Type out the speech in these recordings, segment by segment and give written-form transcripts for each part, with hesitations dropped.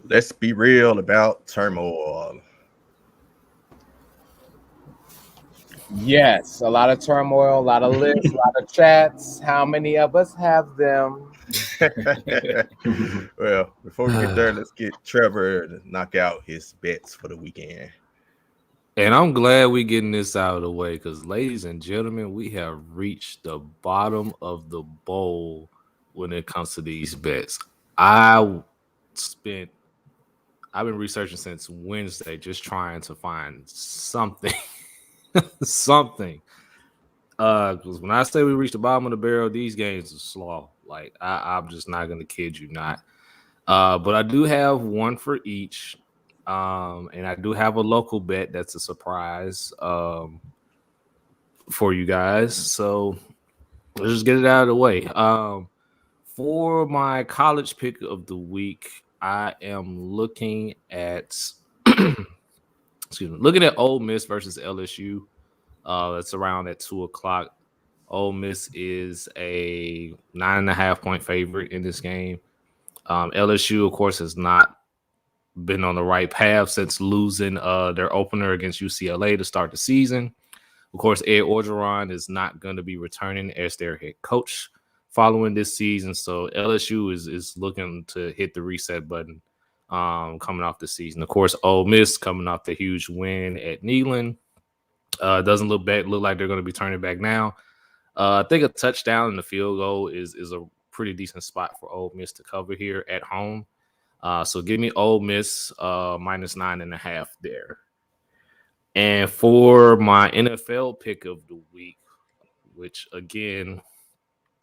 Let's be real about Turmoil. Yes, a lot of turmoil, a lot of lists, a lot of chats. How many of us have them? Well, before we get there, let's get Trevor to knock out his bets for the weekend. And I'm glad we're getting this out of the way because, ladies and gentlemen, we have reached the bottom of the bowl when it comes to these bets. I've been researching since Wednesday, just trying to find something. Something. Because when I say we reached the bottom of the barrel, these games are slow. Like, I'm just not going to kid you not. But I do have one for each. And I do have a local bet that's a surprise for you guys. So let's just get it out of the way. For my college pick of the week, I am looking at looking at Ole Miss versus LSU. That's around at 2:00. Ole Miss is a 9.5 point favorite in this game. LSU, of course, has not been on the right path since losing their opener against UCLA to start the season. Of course, Ed Orgeron is not going to be returning as their head coach following this season. So LSU is looking to hit the reset button coming off the season. Of course, Ole Miss coming off the huge win at Neyland. Doesn't look like they're going to be turning back now. I think a touchdown and the field goal is a pretty decent spot for Ole Miss to cover here at home. So give me Ole Miss minus 9.5 there. And for my NFL pick of the week, which again,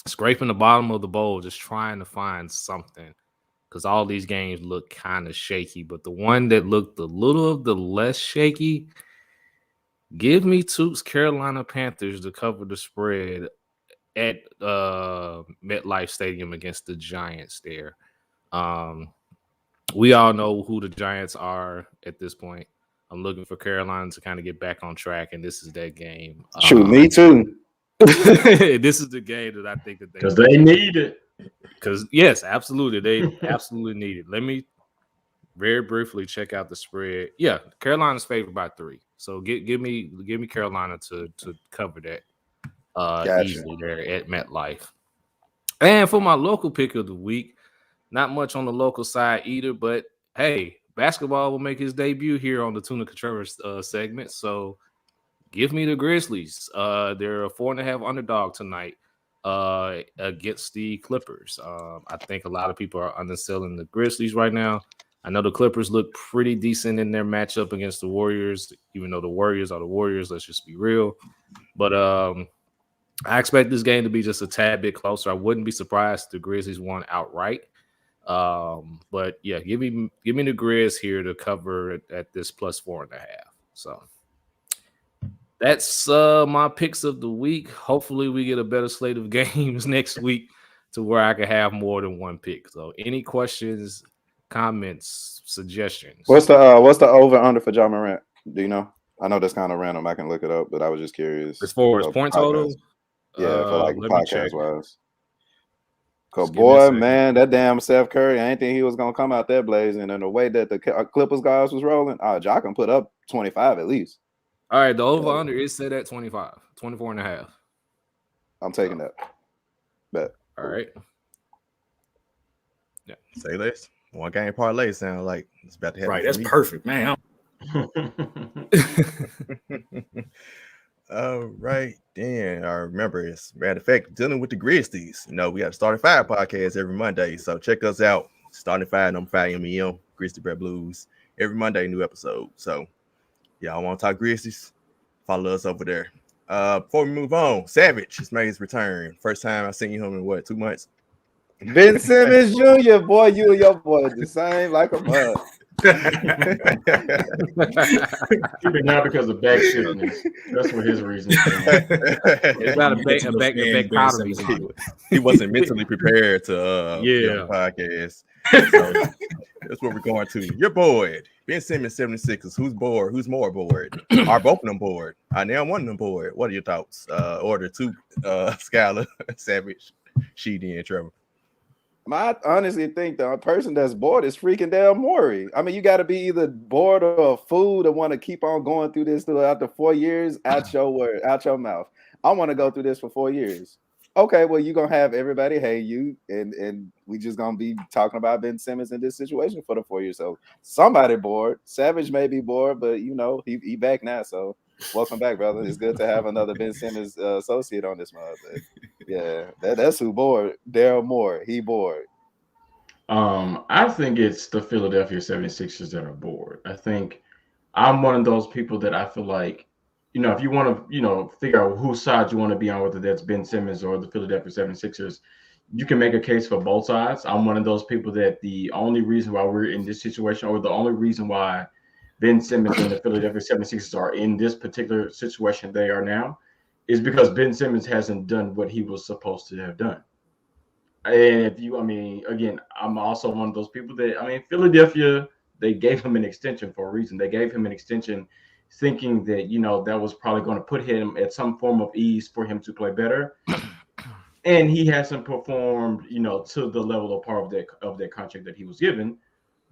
scraping the bottom of the bowl, just trying to find something because all these games look kind of shaky. But the one that looked a little of the less shaky, give me Tuke's Carolina Panthers to cover the spread at MetLife Stadium against the Giants there. We all know who the Giants are at this point. I'm looking for Carolina to kind of get back on track, and this is that game. Shoot, me too. This is the game that I think that because they need it. Because yes, absolutely, they absolutely need it. Let me very briefly check out the spread. Yeah, Carolina's favored by 3. So give me Carolina to cover that easily there at MetLife. And for my local pick of the week, not much on the local side either, but hey, basketball will make his debut here on the Tunica Trevor segment. So give me the Grizzlies. They're a 4.5 underdog tonight against the Clippers. I think a lot of people are underselling the Grizzlies right now. I know the Clippers look pretty decent in their matchup against the Warriors, even though the Warriors are the Warriors. Let's just be real. But I expect this game to be just a tad bit closer. I wouldn't be surprised if the Grizzlies won outright. But yeah, give me the Grizz here to cover at this plus 4.5. So that's my picks of the week. Hopefully we get a better slate of games next week to where I can have more than one pick. So any questions, comments, suggestions? What's the over under for Ja Morant? Do you know? I know that's kind of random. I can look it up, but I was just curious. As far as point total? Yeah, for like podcast wise. Cause boy, man, that damn Steph Curry, I ain't think he was gonna come out there blazing. And the way that the Clippers guys was rolling, Ja can put up 25 at least. All right, the over under is set at 25, 24.5. I'm taking that. Bet. All right. Yeah. Say less. One game parlay sound like it's about to happen. Right, that's perfect, man. All right, then. I remember, as a matter of fact, dealing with the Grizzlies. You know, we have Starting 5 podcast every Monday, so check us out. Starting 5, number 5 MEM, Grizzly Bear Blues. Every Monday, new episode. So, y'all want to talk Grizzlies? Follow us over there. Before we move on, Savage has made his return. First time I've seen him in 2 months? Ben Simmons Jr., boy, you and your boy the same like a bug. Keeping not because of back stiffness. That's what his reason is. It's not a back powder. He wasn't mentally prepared to be on the podcast. So that's what we're going to. You're bored. Ben Simmons 76ers. Who's bored? Who's more bored? Are both of them bored? I now one of them bored. What are your thoughts? Order two, Skylar, Savage, Sheedy, and Trevor. I honestly think the person that's bored is freaking Daryl Morey. I mean, you got to be either bored or a fool to want to keep on going through this throughout the 4 years. Out your mouth. I want to go through this for 4 years. Okay, well, you're going to have everybody hate you, and we just going to be talking about Ben Simmons in this situation for the 4 years. So somebody bored. Savage may be bored, but, you know, he back now, so welcome back, brother. It's good to have another Ben Simmons associate on this month. Yeah, that's who bored. Daryl Morey, he bored. I think it's the Philadelphia 76ers that are bored. I think I'm one of those people that I feel like, you know, if you want to, you know, figure out whose side you want to be on, whether that's Ben Simmons or the Philadelphia 76ers, you can make a case for both sides. I'm one of those people that the only reason why we're in this situation, or the only reason why Ben Simmons and the Philadelphia 76ers are in this particular situation they are now, is because Ben Simmons hasn't done what he was supposed to have done. And again, I'm also one of those people that, Philadelphia, they gave him an extension for a reason. They gave him an extension thinking that, you know, that was probably going to put him at some form of ease for him to play better. And he hasn't performed, you know, to the level of part of that contract that he was given.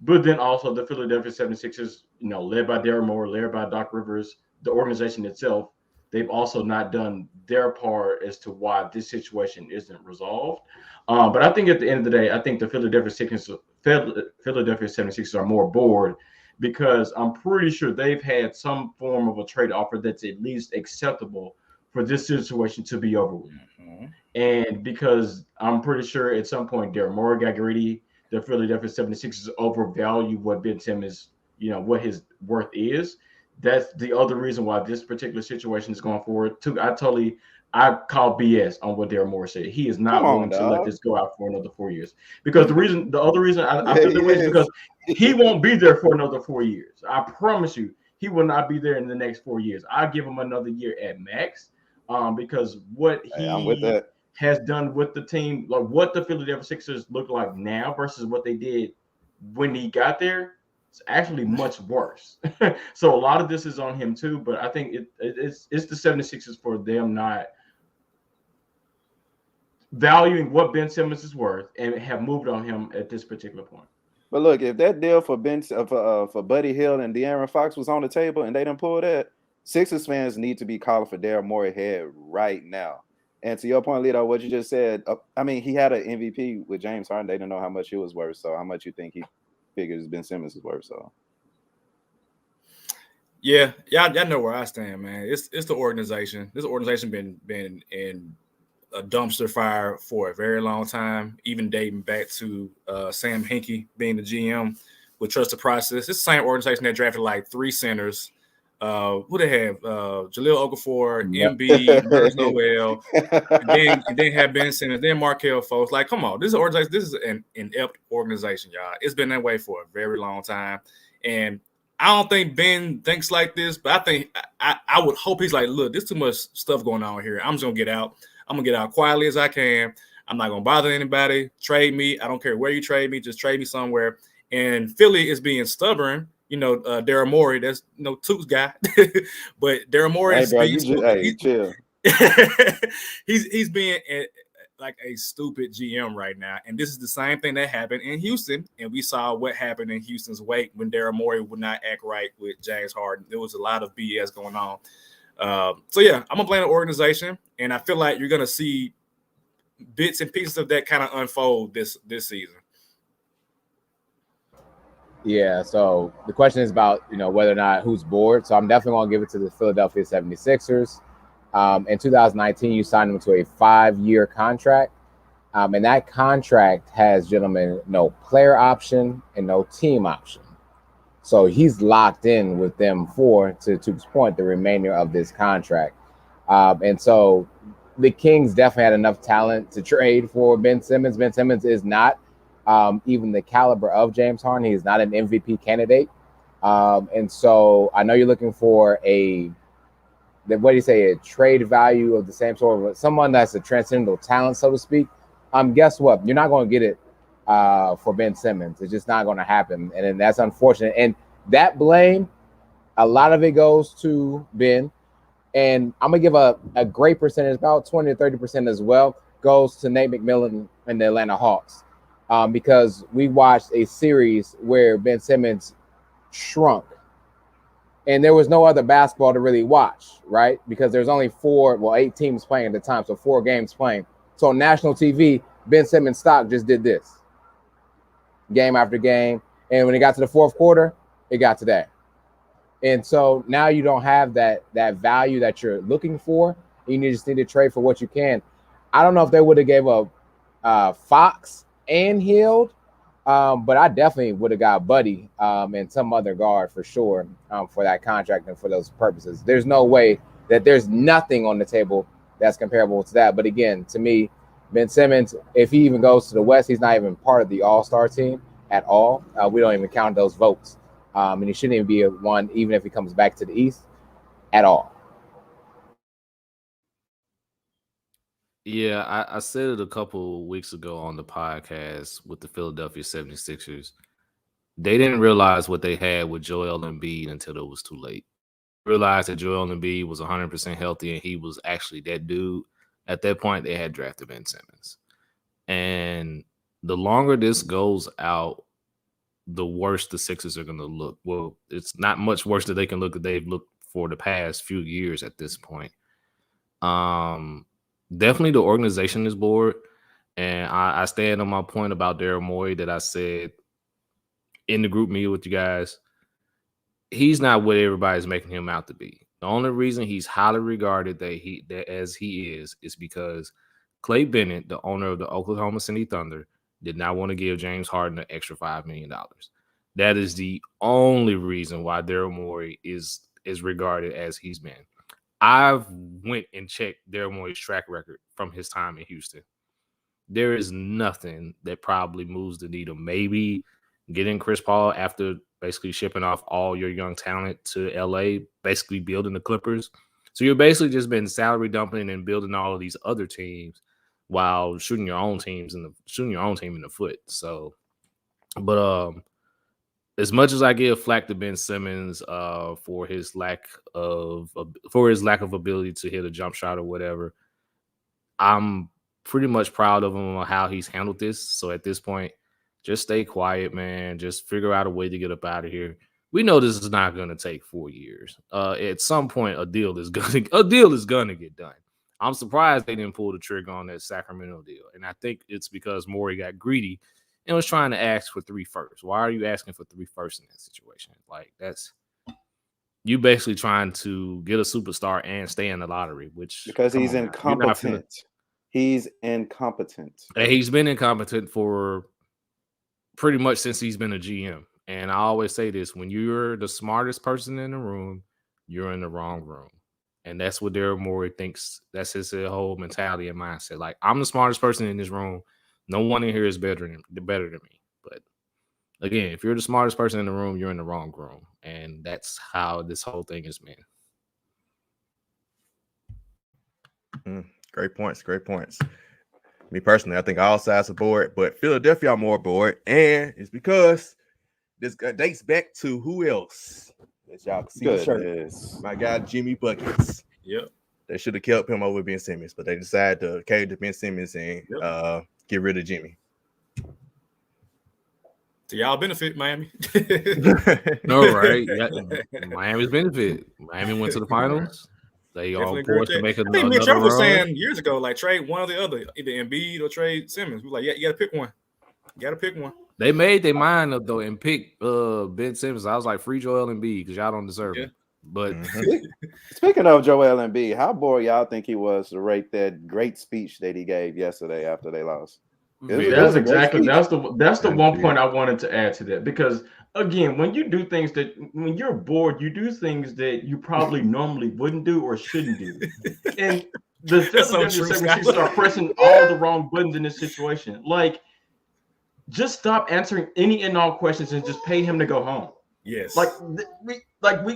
But then also the Philadelphia 76ers, you know, led by Daryl Morey, led by Doc Rivers, the organization itself, they've also not done their part as to why this situation isn't resolved. But I think at the end of the day, I think the Philadelphia 76ers are more bored because I'm pretty sure they've had some form of a trade offer that's at least acceptable for this situation to be over with. Mm-hmm. And because I'm pretty sure at some point Daryl Morey got greedy, the Philadelphia 76ers overvalue what Ben Simmons, you know, what his worth is. That's the other reason why this particular situation is going forward. I call BS on what Daryl Morey said. He is not willing to let this go out for another 4 years. Because the other reason I feel that way is because he won't be there for another 4 years. I promise you, he will not be there in the next 4 years. I give him another year at max, because what he has done with the team, like what the Philadelphia Sixers look like now versus what they did when he got there, it's actually much worse. So a lot of this is on him too, but I think it's the 76ers for them not valuing what Ben Simmons is worth and have moved on him at this particular point. But look, if that deal for Buddy Hield and De'Aaron Fox was on the table and they didn't pull that, Sixers fans need to be calling for Daryl Morey head right now. And to your point, Lito, what you just said, he had an MVP with James Harden. They didn't know how much he was worth. So how much you think he figures Ben Simmons is worth? So yeah, y'all know where I stand, man. It's the organization. This organization been in a dumpster fire for a very long time, even dating back to Sam Hinkie being the GM with Trust the Process. It's the same organization that drafted like 3 centers. Who they have? Jahlil Okafor, Embiid, Nerlens Noel, and then have Ben Simmons, then Markelle Fultz. Like, come on, this is an organization. This is an inept organization, y'all. It's been that way for a very long time, and I don't think Ben thinks like this, but I think I would hope he's like, look, there's too much stuff going on here. I'm just gonna get out. I'm gonna get out quietly as I can. I'm not gonna bother anybody. Trade me. I don't care where you trade me. Just trade me somewhere. And Philly is being stubborn. You know, Daryl Morey, that's Toot's guy, but Daryl Morey is being chill. he's being like a stupid GM right now, and this is the same thing that happened in Houston, and we saw what happened in Houston's wake when Daryl Morey would not act right with James Harden. There was a lot of BS going on. So yeah, I'm gonna blame the organization, and I feel like you're gonna see bits and pieces of that kind of unfold this season. Yeah, so the question is about, whether or not who's bored. So I'm definitely going to give it to the Philadelphia 76ers. In 2019, you signed him to a 5-year contract. And that contract has, gentlemen, no player option and no team option. So he's locked in with them to Tuke's point, the remainder of this contract. And so the Kings definitely had enough talent to trade for Ben Simmons. Ben Simmons is not even the caliber of James Harden. He's not an MVP candidate. And so I know you're looking for a trade value of the same sort of someone that's a transcendental talent, so to speak. Guess what? You're not going to get it for Ben Simmons. It's just not going to happen. And that's unfortunate. And that blame, a lot of it goes to Ben. And I'm going to give a great percentage, about 20 to 30% as well, goes to Nate McMillan and the Atlanta Hawks. Because we watched a series where Ben Simmons shrunk. And there was no other basketball to really watch, right? Because there's only 8 teams playing at the time, so 4 games playing. So on national TV, Ben Simmons' stock just did this, game after game. And when it got to the fourth quarter, it got to that. And so now you don't have that value that you're looking for. You just need to trade for what you can. I don't know if they would have gave up Fox and Hield, but I definitely would have got Buddy and some other guard for sure for that contract and for those purposes. There's no way that there's nothing on the table that's comparable to that. But again, to me, Ben Simmons, if he even goes to the West, he's not even part of the All-Star team at all. We don't even count those votes. And he shouldn't even be one, even if he comes back to the East at all. Yeah, I said it a couple weeks ago on the podcast with the Philadelphia 76ers. They didn't realize what they had with Joel Embiid until it was too late. They realized that Joel Embiid was 100% healthy and he was actually that dude. At that point, they had drafted Ben Simmons. And the longer this goes out, the worse the Sixers are going to look. Well, it's not much worse that they can look that they've looked for the past few years at this point. Definitely the organization is bored. And I stand on my point about Daryl Morey that I said in the group meeting with you guys. He's not what everybody's making him out to be. The only reason he's highly regarded as he is because Clay Bennett, the owner of the Oklahoma City Thunder, did not want to give James Harden an extra $5 million. That is the only reason why Daryl Morey is regarded as he's been. I've went and checked Daryl Morey's track record from his time in Houston. There is nothing that probably moves the needle. Maybe getting Chris Paul after basically shipping off all your young talent to LA, basically building the Clippers. So you're basically just been salary dumping and building all of these other teams while shooting your own team in the foot. So, but as much as I give flack to Ben Simmons for his lack of ability to hit a jump shot or whatever, I'm pretty much proud of him on how he's handled this. So at this point, just stay quiet, man. Just figure out a way to get up out of here. We know this is not going to take 4 years. At some point, a deal is gonna get done. I'm surprised they didn't pull the trigger on that Sacramento deal, and I think it's because Morey got greedy and was trying to ask for 3 firsts. Why are you asking for 3 firsts in that situation? Like, that's you basically trying to get a superstar and stay in the lottery, which because he's incompetent. He's incompetent. And he's been incompetent for pretty much since he's been a GM. And I always say this: when you're the smartest person in the room, you're in the wrong room. And that's what Daryl Morey thinks. That's his whole mentality and mindset. Like, I'm the smartest person in this room. No one in here is better than me. But again, if you're the smartest person in the room, you're in the wrong room. And that's how this whole thing has been. Great points. Me personally, I think all sides are bored, but Philadelphia are more bored. And it's because this dates back to who else? As y'all can see the shirt. My guy, Jimmy Buckets. Yep. They should have kept him over Ben Simmons, but they decided to cater to Ben Simmons and get rid of Jimmy. To y'all benefit, Miami. No, right? Miami's benefit. Miami went to the finals. They are forced to make another run. I think Mitch was saying years ago, like, trade one or the other, either Embiid or trade Simmons. We were like, yeah, you got to pick one. They made their mind up, though, and picked Ben Simmons. I was like, free Joel Embiid because y'all don't deserve it. But speaking of Joel Embiid, how bored y'all think he was to rate that great speech that he gave yesterday after they lost? That's the one point I wanted to add to that, because again, when you're bored, you do things that you probably normally wouldn't do or shouldn't do. And the Philadelphia 76ers are pressing all the wrong buttons in this situation. Like, just stop answering any and all questions and just pay him to go home. Yes.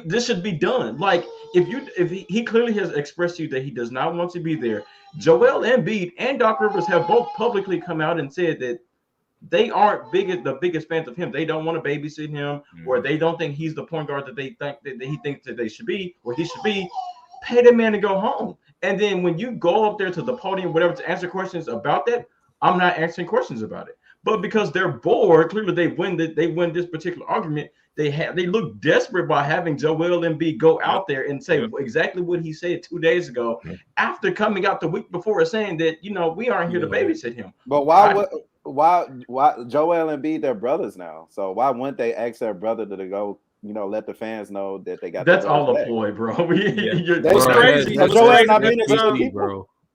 This should be done. Like if he clearly has expressed to you that he does not want to be there. Joel Embiid and Doc Rivers have both publicly come out and said that they aren't the biggest fans of him. They don't want to babysit him, or they don't think he's the point guard that they think that he thinks that they should be, or he should be. Pay the man to go home. And then when you go up there to the podium, whatever, to answer questions about that, I'm not answering questions about it. But because they're bored, clearly they win this particular argument. They look desperate by having Joel Embiid go out there and say exactly what he said 2 days ago, after coming out the week before and saying that we aren't here to babysit him. But why Joel Embiid, they're brothers now? So why wouldn't they ask their brother to go? Let the fans know that they got. That's all a ploy, bro. That's crazy.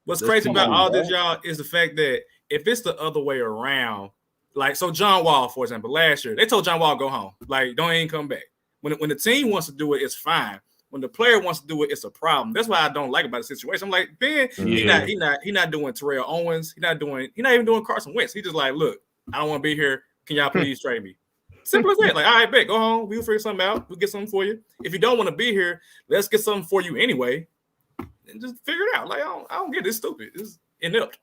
What's crazy about all this, y'all, is the fact that if it's the other way around, like, so John Wall, for example, last year, they told John Wall, go home. Like, don't even come back. When the team wants to do it, it's fine. When the player wants to do it, it's a problem. That's why I don't like about the situation. I'm like, Ben, he not doing Terrell Owens. He not even doing Carson Wentz. He just like, look, I don't want to be here. Can y'all please trade me? Simple as that. Like, all right, bet, go home. We'll figure something out. We'll get something for you. If you don't want to be here, let's get something for you anyway. And just figure it out. Like, I don't get this stupid. It's inept.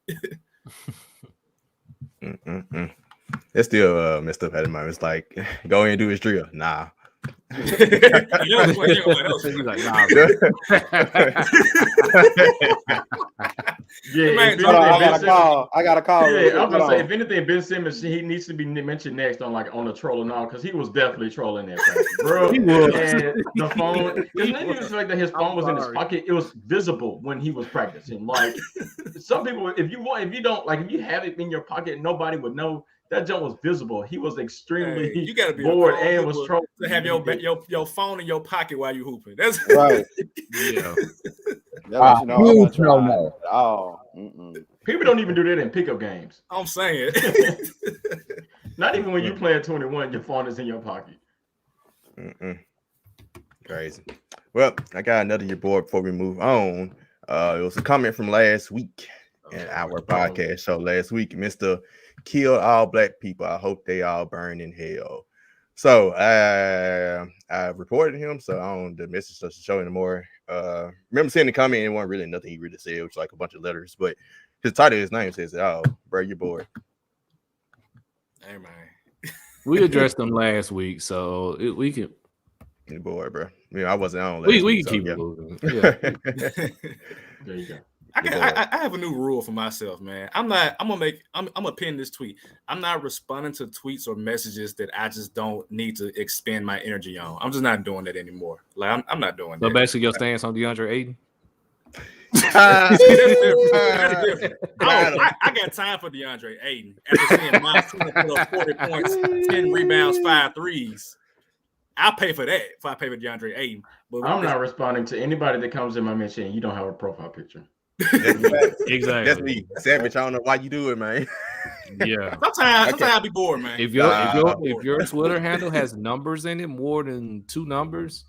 It's still messed up at the moment. It's like, go in and do his drill. Nah. Yeah, I got a call. Yeah, I'm gonna say, if anything, Ben Simmons, he needs to be mentioned next on the troll and all, because he was definitely trolling that bro. He was. And the phone, it's not even the fact that his phone was in his pocket; it was visible when he was practicing. Like, some people, if you have it in your pocket, nobody would know. That jump was visible. He was extremely you gotta be bored and was trolling. To have your phone in your pocket while you hooping. That's right. Yeah. People don't even do that in pickup games. I'm saying. Not even when you play at 21, your phone is in your pocket. Crazy. Well, I got another year board before we move on. It was a comment from last week in our podcast show last week. Mr. Kill all black people. I hope they all burn in hell. So I reported him. So I don't the message doesn't show anymore. Remember seeing the comment, and it wasn't really nothing he really said. It was like a bunch of letters, but his title, his name says, "Oh, bro, you're bored." Hey man, we addressed them last week, so we can. You're bored, bro. I mean, I wasn't on. We can keep it moving. Yeah. There you go. I have a new rule for myself, man. I'm gonna pin this tweet. I'm not responding to tweets or messages that I just don't need to expend my energy on. I'm just not doing that anymore. Like, I'm not doing that. So basically, your stance on DeAndre Ayton? I got time for DeAndre Ayton. After seeing Miles Turner put up 40 points, 10 rebounds, 5 threes. I'll pay for that if I pay for DeAndre Ayton. But I'm not responding to anybody that comes in my mention. You don't have a profile picture. Exactly. That's me, Savage. I don't know why you do it, man. Yeah. Sometimes I'll be bored, man. If your Twitter handle has numbers in it, more than 2 numbers,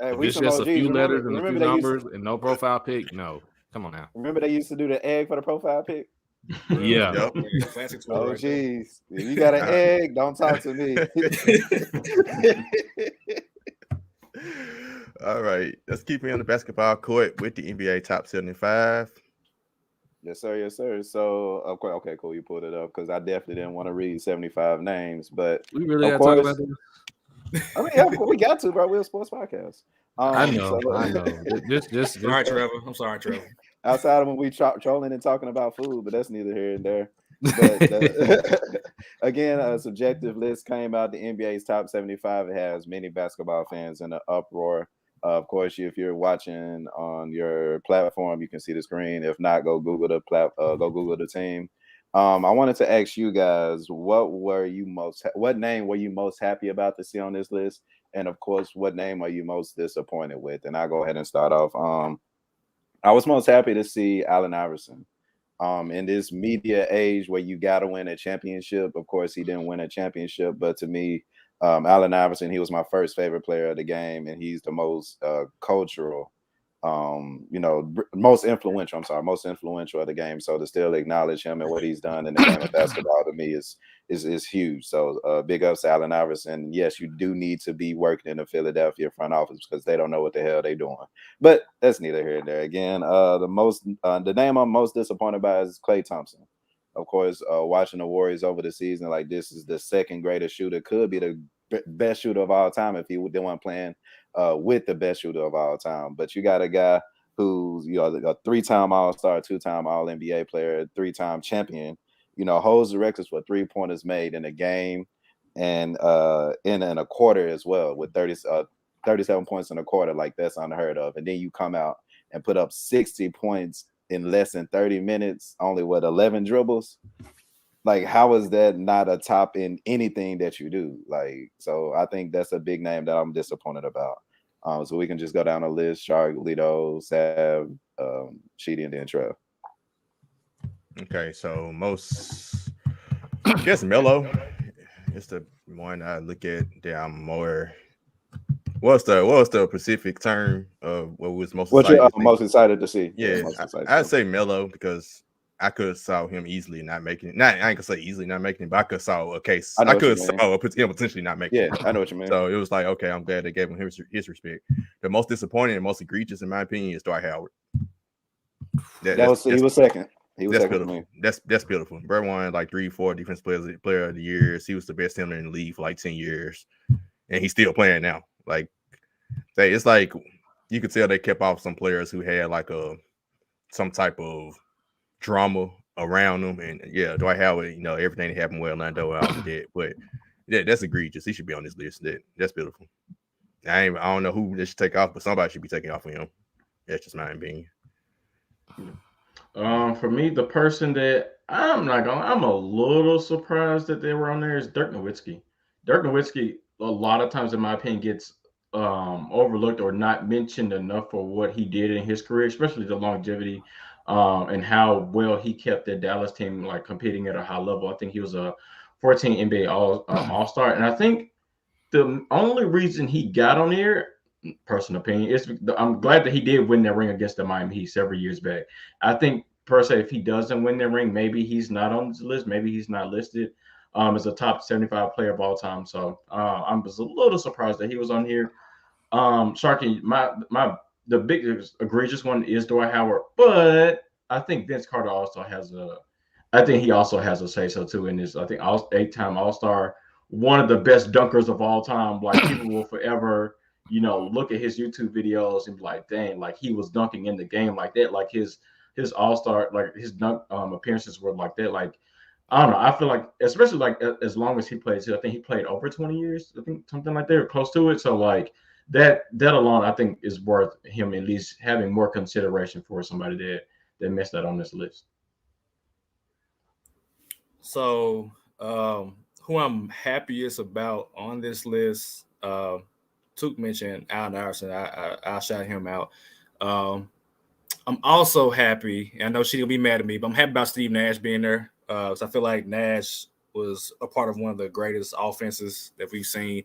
Hey, if it's just a few letters and a few numbers and no profile pic, no. Come on now. Remember they used to do the egg for the profile pic? Yeah. Classic oh, jeez. If you got an egg, don't talk to me. All right. Let's keep me on the basketball court with the NBA top 75. Yes, sir. Yes, sir. So, okay, cool. You pulled it up because I definitely didn't want to read 75 names, but we really got to talk about this. I mean, yeah, we got to, bro. We're a sports podcast. I know. Just sorry, Trevor. I'm sorry, Trevor. Outside of when we trolling and talking about food, but that's neither here and there. But again, a subjective list came out. The NBA's top 75. It has many basketball fans in an uproar. Of course, if you're watching on your platform, you can see the screen. If not, go Google the team. I wanted to ask you guys, what name were you most happy about to see on this list? And of course, what name are you most disappointed with? And I'll go ahead and start off. I was most happy to see Allen Iverson. In this media age where you got to win a championship. Of course, he didn't win a championship, but to me, Allen Iverson, he was my first favorite player of the game, and he's the most cultural most influential of the game. So to still acknowledge him and what he's done in the game of basketball to me is huge. So big ups to Allen Iverson. Yes, you do need to be working in the Philadelphia front office because they don't know what the hell they're doing. But that's neither here nor there. Again, the name I'm most disappointed by is Klay Thompson. Of course, watching the Warriors over the season, like this is the second greatest shooter, could be the best shooter of all time if he didn't want playing with the best shooter of all time. But you got a guy who's a 3-time All-Star, 2-time All-NBA player, 3-time champion, holds the records for 3-pointers made in a game and in a quarter as well with 37 points in a quarter. Like, that's unheard of. And then you come out and put up 60 points in less than 30 minutes, only 11 dribbles. Like, how is that not a top in anything that you do? Like, so I think that's a big name that I'm disappointed about. So we can just go down the list: Shark, Lito, Sav, Sheedy, and then Trev. Okay, so I guess Melo is the one I look at that I'm more. What's the specific term of what was most? What you're most excited to see? Yeah, I'd say Melo because I could have saw him easily not making it. I ain't gonna say easily not making it, but I could have saw a case. I could have saw him potentially not making it. Yeah, I know what you mean. So it was like, okay, I'm glad they gave him his respect. The most disappointing and most egregious, in my opinion, is Dwight Howard. He was second. He was second beautiful. to me. That's beautiful. Bro won like 3-4 defense player of the years. He was the best center in the league for like 10 years, and he's still playing now. Like, it's like you could tell they kept off some players who had like some type of drama around them, and Dwight Howard, everything that happened with Orlando out of that, but that's egregious. He should be on this list. That's beautiful. I don't know who they should take off, but somebody should be taking off of him. That's just my opinion. For me, the person that I'm a little surprised that they were on there is Dirk Nowitzki. Dirk Nowitzki, a lot of times, in my opinion, gets overlooked or not mentioned enough for what he did in his career, especially the longevity and how well he kept the Dallas team like competing at a high level. I think he was a 14 NBA All-Star, and I think the only reason he got on there, personal opinion, is I'm glad that he did win that ring against the Miami Heat several years back. I think per se, if he doesn't win that ring, maybe he's not on this list. Maybe he's not listed as a top 75 player of all time. So I was a little surprised that he was on here. Sharky, the biggest egregious one is Dwight Howard, but I think Vince Carter also has a say so too in this. I think 8-time All-Star, one of the best dunkers of all time. Like, people will forever, look at his YouTube videos and be like, dang, like he was dunking in the game like that. Like his All-Star, like his dunk appearances were like that. Like, I don't know. I feel like, especially like as long as he played, I think he played over 20 years. I think something like that, or close to it. So like that alone, I think is worth him at least having more consideration for somebody that missed that on this list. So, who I'm happiest about on this list, Took mentioned Allen Iverson. I'll shout him out. I'm also happy. I know she'll be mad at me, but I'm happy about Steve Nash being there. So I feel like Nash was a part of one of the greatest offenses that we've seen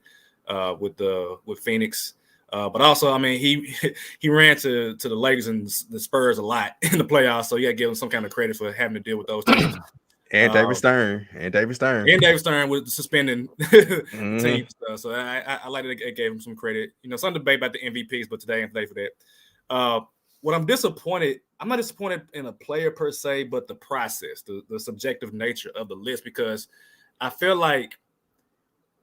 with Phoenix. But also, I mean, he ran to the Lakers and the Spurs a lot in the playoffs, so you got to give him some kind of credit for having to deal with those teams. And David Stern. with suspending teams. So I like that it gave him some credit. Some debate about the MVPs, but today ain't today for that. What I'm not disappointed in a player per se, but the process, the subjective nature of the list, because I feel like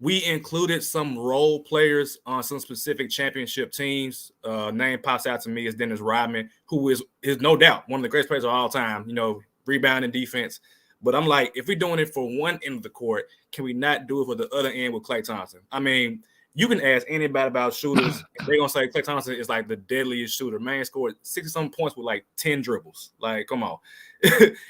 we included some role players on some specific championship teams. Name pops out to me is Dennis Rodman, who is no doubt one of the greatest players of all time, rebounding, defense. But I'm like, if we're doing it for one end of the court, can we not do it for the other end with Klay Thompson? I mean, you can ask anybody about shooters, and they're going to say Klay Thompson is like the deadliest shooter. Man scored 60-some points with like 10 dribbles. Like, come on.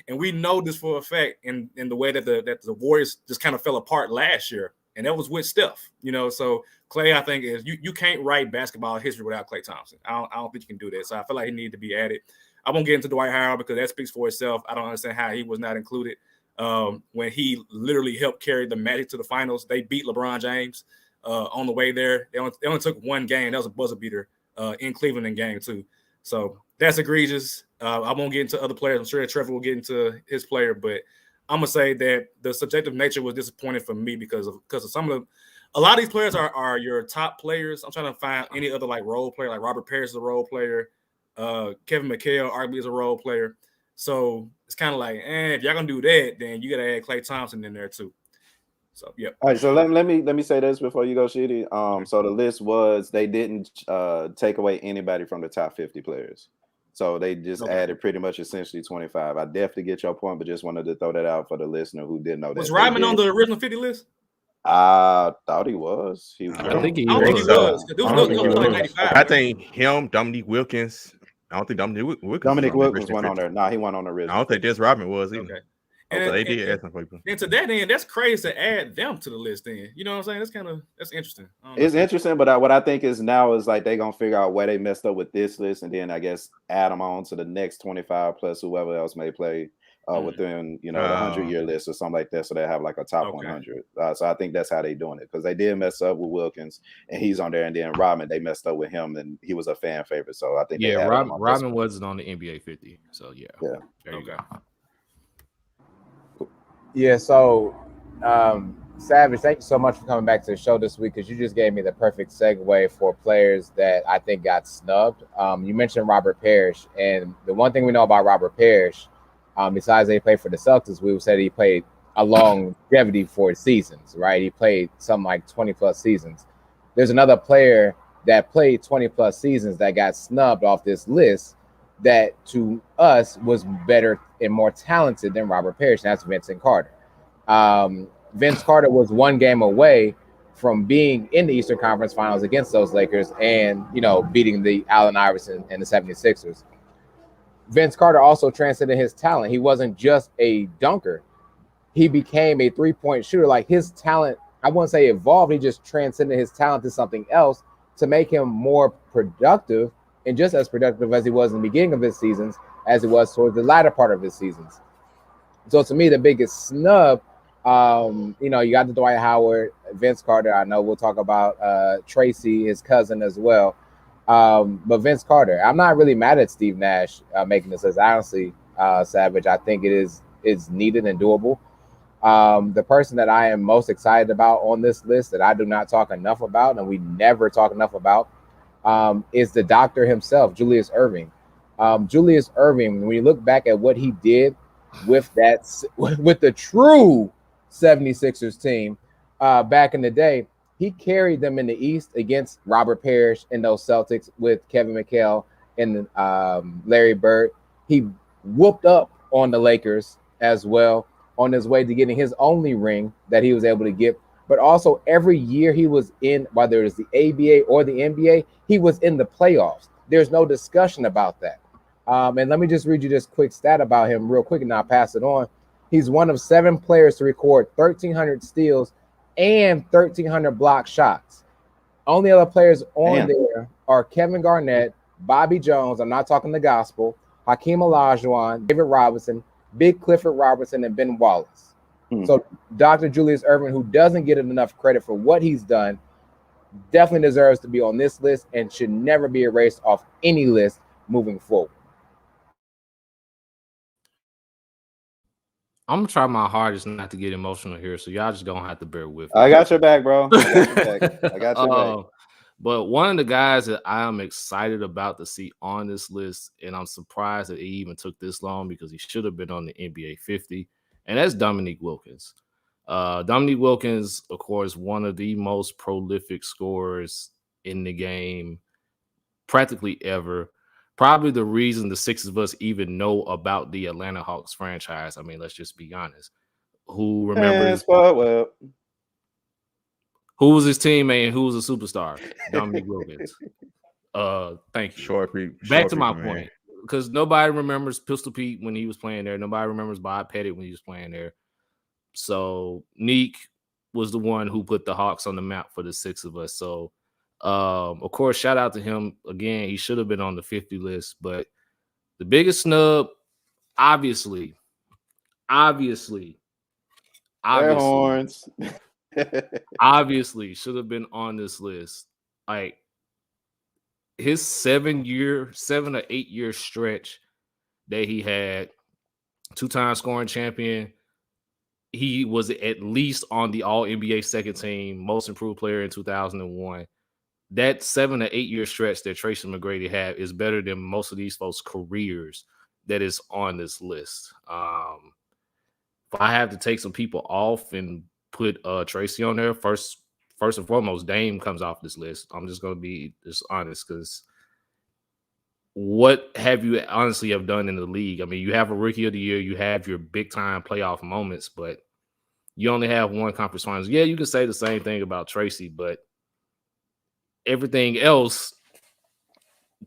And we know this for a fact in the way that the Warriors just kind of fell apart last year. And that was with Steph, So Klay, I think, is you can't write basketball history without Klay Thompson. I don't think you can do that. So I feel like he needed to be added. I won't get into Dwight Howard because that speaks for itself. I don't understand how he was not included when he literally helped carry the Magic to the finals. They beat LeBron James on the way there. They only took one game. That was a buzzer beater in Cleveland in game 2. So that's egregious. I won't get into other players. I'm sure that Trevor will get into his player, but I'm gonna say that the subjective nature was disappointing for me because of some of a lot of these players are your top players. I'm trying to find any other like role player, like Robert Parrish is a role player. Kevin McHale arguably is a role player. So it's kind of like, if y'all gonna do that, then you gotta add Klay Thompson in there too. So yeah. All right, so let me say this before you go, Shitty. So the list was they didn't take away anybody from the top 50 players. So they just added pretty much essentially 25. I definitely get your point, but just wanted to throw that out for the listener who didn't know that. Was Rodman on the original 50 list? I thought he was. I think he was. I think him, Dominique Wilkins. I don't think Dominique Wilkins went on there. Nah, he went on the original. I don't think Dennis Rodman was either. Okay. And they did add some people. And to that end, that's crazy to add them to the list. Then you know what I'm saying? That's interesting. It's interesting, but what I think is now is like they gonna figure out where they messed up with this list, and then I guess add them on to the next 25 plus whoever else may play within the 100-year list or something like that. So they have like a top 100. So I think that's how they doing it because they did mess up with Wilkins and he's on there, and then Rodman they messed up with him and he was a fan favorite. So I think Rodman wasn't on the NBA 50. So yeah. There you go. Yeah, so Savage, thank you so much for coming back to the show this week because you just gave me the perfect segue for players that I think got snubbed. You mentioned Robert Parrish, and the one thing we know about Robert Parrish, besides that he played for the Celtics, we said he played a longevity for seasons, right? He played something like 20-plus seasons. There's another player that played 20-plus seasons that got snubbed off this list that to us was better and more talented than Robert Parrish, and that's Vincent Carter. Vince Carter was one game away from being in the Eastern Conference Finals against those Lakers and, beating the Allen Iverson and the 76ers. Vince Carter also transcended his talent. He wasn't just a dunker. He became a three-point shooter. Like his talent, I wouldn't say evolved, he just transcended his talent to something else to make him more productive and just as productive as he was in the beginning of his seasons as he was towards the latter part of his seasons. So to me, the biggest snub, you got the Dwight Howard, Vince Carter. I know we'll talk about Tracy, his cousin as well. But Vince Carter, I'm not really mad at Steve Nash making this list. Honestly, Savage, I think it's needed and doable. The person that I am most excited about on this list that I do not talk enough about, and we never talk enough about, is the doctor himself, Julius Erving. Julius Erving, when you look back at what he did with the true 76ers team back in the day, he carried them in the East against Robert Parrish and those Celtics with Kevin McHale and Larry Bird. He whooped up on the Lakers as well on his way to getting his only ring that he was able to get. But also every year he was in, whether it's the ABA or the NBA, he was in the playoffs. There's no discussion about that. And let me just read you this quick stat about him real quick and I'll pass it on. He's one of 7 players to record 1,300 steals and 1,300 block shots. Only other players on there are Kevin Garnett, Bobby Jones, I'm not talking the gospel, Hakeem Olajuwon, David Robinson, Big Clifford Robertson, and Ben Wallace. So Dr. Julius Erving, who doesn't get enough credit for what he's done, definitely deserves to be on this list and should never be erased off any list moving forward. I'm gonna try my hardest not to get emotional here, so y'all just gonna have to bear with me. I got your back, bro. I got your back. But one of the guys that I am excited about to see on this list, and I'm surprised that he even took this long because he should have been on the NBA 50, and that's Dominique Wilkins. Dominique Wilkins, of course, one of the most prolific scorers in the game, practically ever. Probably the reason the 6 of us even know about the Atlanta Hawks franchise. I mean, let's just be honest. Who remembers? Who was his teammate and who was a superstar? Dominique Wilkins. Thank you. Back to my point. Because nobody remembers Pistol Pete when he was playing there. Nobody remembers Bob Pettit when he was playing there. So Neek was the one who put the Hawks on the map for the 6 of us. So, of course, shout out to him. Again, he should have been on the 50 list. But the biggest snub, obviously, obviously should have been on this list. Like, his 7 or 8 year stretch that he had, 2-time scoring champion. He was at least on the All NBA second team, most improved player in 2001. That 7 or 8 year stretch that Tracy McGrady had is better than most of these folks' careers that is on this list. If I have to take some people off and put Tracy on there, first and foremost, Dame comes off this list. I'm just going to be just honest, because what have you honestly have done in the league? I mean, you have a rookie of the year, you have your big time playoff moments, but you only have one conference finals. Yeah, you can say the same thing about Tracy, but everything else,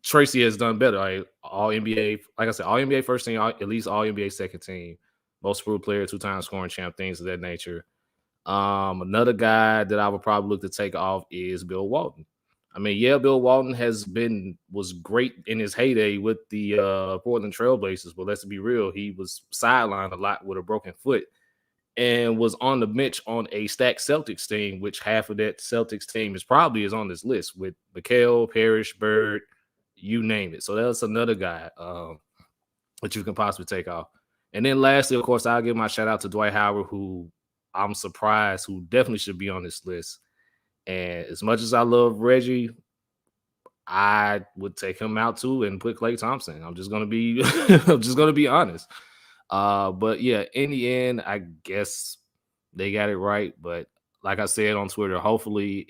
Tracy has done better. Like all NBA, like I said, all NBA first team, at least all NBA second team, most improved player, 2-time scoring champ, things of that nature. Another guy that I would probably look to take off is Bill Walton. I mean, yeah, Bill Walton was great in his heyday with the Portland Trailblazers, but let's be real, he was sidelined a lot with a broken foot and was on the bench on a stacked Celtics team, which half of that Celtics team is on this list with Mikal, Parrish, Bird, you name it. So that's another guy that you can possibly take off. And then lastly, of course, I'll give my shout out to Dwight Howard, who I'm surprised, who definitely should be on this list. And as much as I love Reggie, I would take him out too and put Klay Thompson. I'm just gonna be honest. But yeah, in the end, I guess they got it right. But like I said on Twitter, hopefully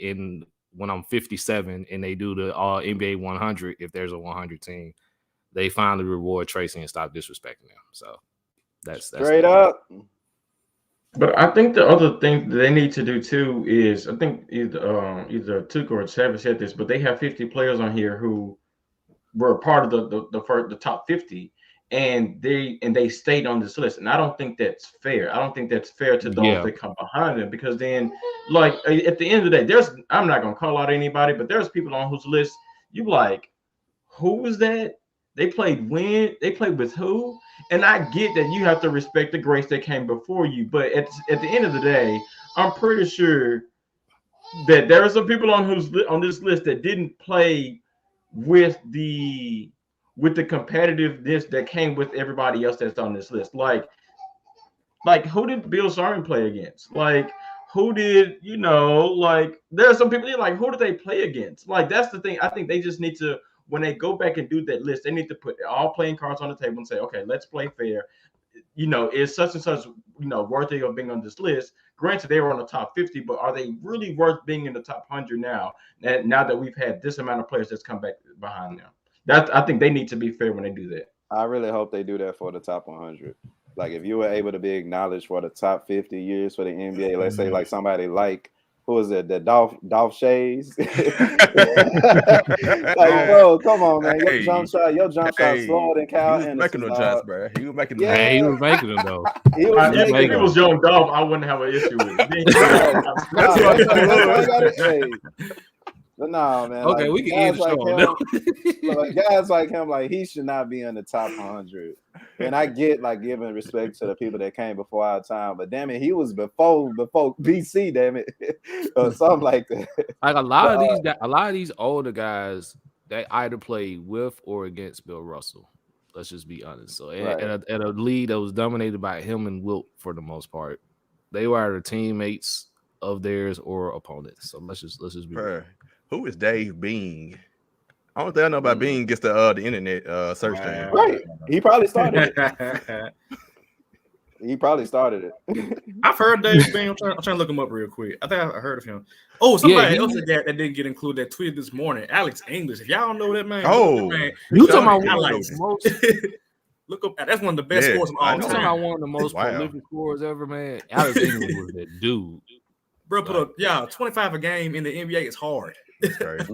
when I'm 57 and they do the NBA 100, if there's a 100 team, they finally reward Tracy and stop disrespecting him. So that's straight up. But I think the other thing that they need to do too is, I think either Tuca or Trevor said this, but they have 50 players on here who were part of the top 50, and they stayed on this list. And I don't think that's fair. I don't think that's fair to those that come behind them, because then, like, at the end of the day, I'm not gonna call out anybody, but there's people on whose list you like, who was that? They played when? They played with who? And I get that you have to respect the greats that came before you, but at the end of the day, I'm pretty sure that there are some people on this list that didn't play with the competitiveness that came with everybody else that's on this list. Like who did Bill Sargent play against? Like, who did, like, there are some people like, who did they play against? Like, that's the thing. I think they just need to, when they go back and do that list, they need to put all playing cards on the table and say, okay, let's play fair. Is such and such, worthy of being on this list? Granted, they were on the top 50, but are they really worth being in the top 100 now that we've had this amount of players that's come back behind them? I think they need to be fair when they do that. I really hope they do that for the top 100. Like, if you were able to be acknowledged for the top 50 years for the NBA, let's say like somebody like, who is it? The Dolph Shays. Like, bro, come on, man. Your jump shot slower than Kyle Anderson. Making no shots, bro. He was making them. Yeah, he was making them though. If it was young Dolph, I wouldn't have an issue with it. That's what I got to say. But no, man. Okay, we can end the show. Like, guys like him, like, he should not be in the top 100. And I get, like, giving respect to the people that came before our time, but damn it, he was before BC, damn it, or something like that. Like a lot of these older guys, they either played with or against Bill Russell. Let's just be honest. So at a league that was dominated by him and Wilt for the most part, they were either teammates of theirs or opponents. So let's just be real. Who is Dave Bean? I don't think I know about Bean gets the internet search thing. Right. He probably started it. He probably started it. I've heard Dave Bean. I'm trying to look him up real quick. I think I heard of him. Oh, somebody else that didn't get included that tweeted this morning. Alex English. If y'all don't know that man, you talking about one of the most look up. That's one of the best scores of all time. You talking about one of the most prolific scorers ever, man. Alex English was that dude. Bro, put up 25 a game in the NBA is hard. It's hard.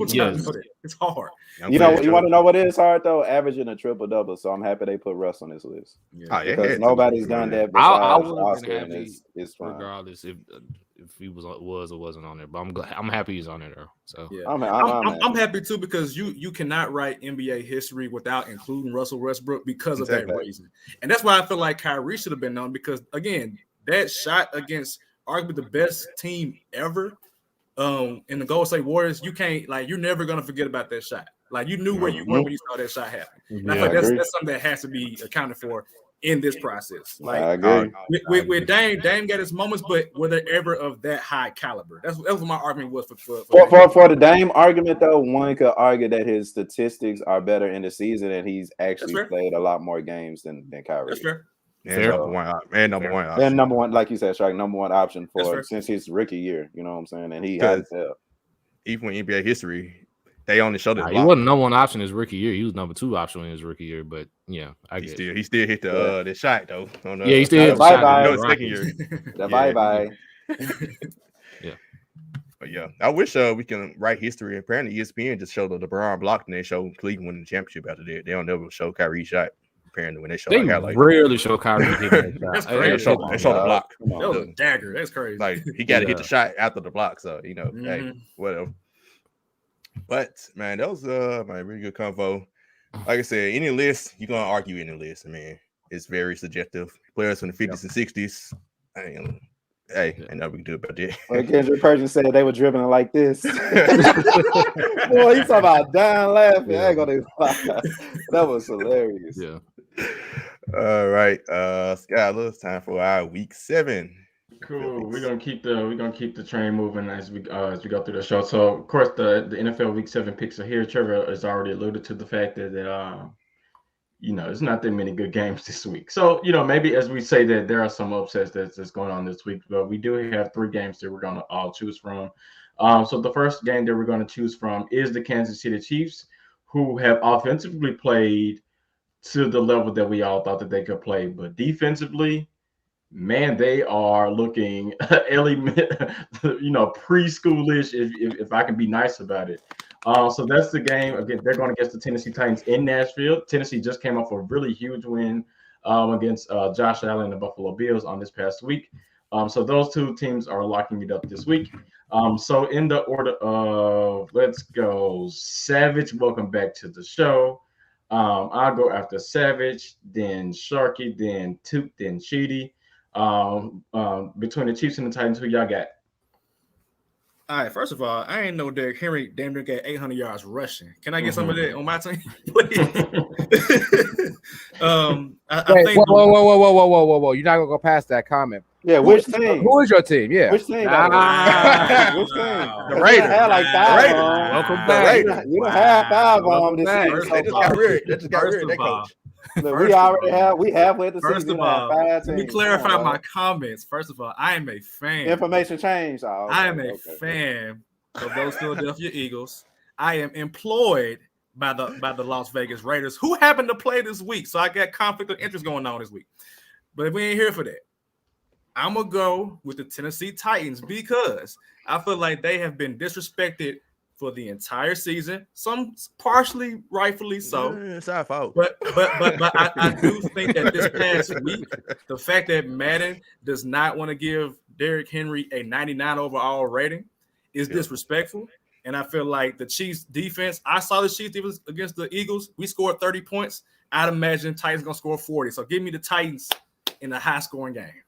You want to know what is hard though? Averaging a triple-double. So I'm happy they put Russ on this list. Because nobody's done that besides Oscar, and it's fine. Regardless if he was or wasn't on there, but I'm happy he's on there though. So yeah. I'm happy too, because you cannot write NBA history without including Russell Westbrook because of that reason. And that's why I feel like Kyrie should have been on, because again, that shot against arguably the best team ever in the Golden State Warriors, you can't you're never gonna forget about that shot. Like you knew where you were when you saw that shot happen. And I feel like that's something that has to be accounted for in this process. Like I agree. With Dame got his moments, but were they ever of that high caliber? That was what my argument was for the Dame argument though. One could argue that his statistics are better in the season, and he's actually played a lot more games than Kyrie. That's fair. And number one option. And number one, like you said, Strike, number one option since his rookie year. You know what I'm saying? And he has even in NBA history, they only showed it. He wasn't number one option his rookie year. He was number 2 option in his rookie year. But yeah, he still hit the shot though. He still hit the shot. Second year. Bye. Yeah. But yeah, I wish we can write history. Apparently, ESPN just showed the LeBron block, and they showed Cleveland winning the championship after that. They don't never show Kyrie shot. Apparently, when they show rarely show Kyrie hitting that shot. They show the block. That was a dagger. That's crazy. Like he got to hit the shot after the block. So hey, whatever. But man, that was my really good convo. Like I said, any list you're gonna argue any list. I mean, it's very subjective. Players from the 50s and 60s. Hey, ain't nothing we can do about that. Well, Kendrick Perkins said they were dribbling like this. Boy, you talking about dying laughing. I ain't gonna lie. That was hilarious. Yeah. All right, Skyler, it's time for our week 7. Cool. We're gonna keep the train moving as we go through the show. So of course the NFL week 7 picks are here. Trevor has already alluded to the fact that there's not that many good games this week. So maybe as we say that there are some upsets that's going on this week, but we do have 3 games that we're gonna all choose from. So the first game that we're gonna choose from is the Kansas City Chiefs, who have offensively played to the level that we all thought that they could play, but defensively, man, they are looking preschoolish if I can be nice about it. So that's the game. Again, they're going against the Tennessee Titans in Nashville. Tennessee just came off a really huge win against Josh Allen and the Buffalo Bills on this past week. So those 2 teams are locking it up this week. So in the order of, let's go, Savage, welcome back to the show. I'll go after Savage, then Sharky, then Toot, then Cheaty. Between the Chiefs and the Titans, who y'all got? All right, first of all, I ain't know Derrick Henry damn near got 800 yards rushing. Can I get some of that on my team, please? I think. Whoa! You're not gonna go past that comment. Yeah, which team? Who is your team? Yeah, which team? Which team? The Raiders. Like 5 Welcome back. You don't have 5 on this season. They just got rid. They just got rid of their coach. Look, we already have. We halfway the first season. Of all, let me clarify my comments. First of all, I am a fan. Information changed. Oh, okay, I am a fan of those Philadelphia Eagles. I am employed by the Las Vegas Raiders, who happen to play this week. So I got conflict of interest going on this week. But we ain't here for that. I'm gonna go with the Tennessee Titans because I feel like they have been disrespected for the entire season, some partially rightfully so. It's our fault. But I do think that this past week, the fact that Madden does not want to give Derrick Henry a 99 overall rating is disrespectful. And I feel like the Chiefs defense, I saw the Chiefs defense against the Eagles. We scored 30 points. I'd imagine Titans gonna score 40. So give me the Titans in a high scoring game.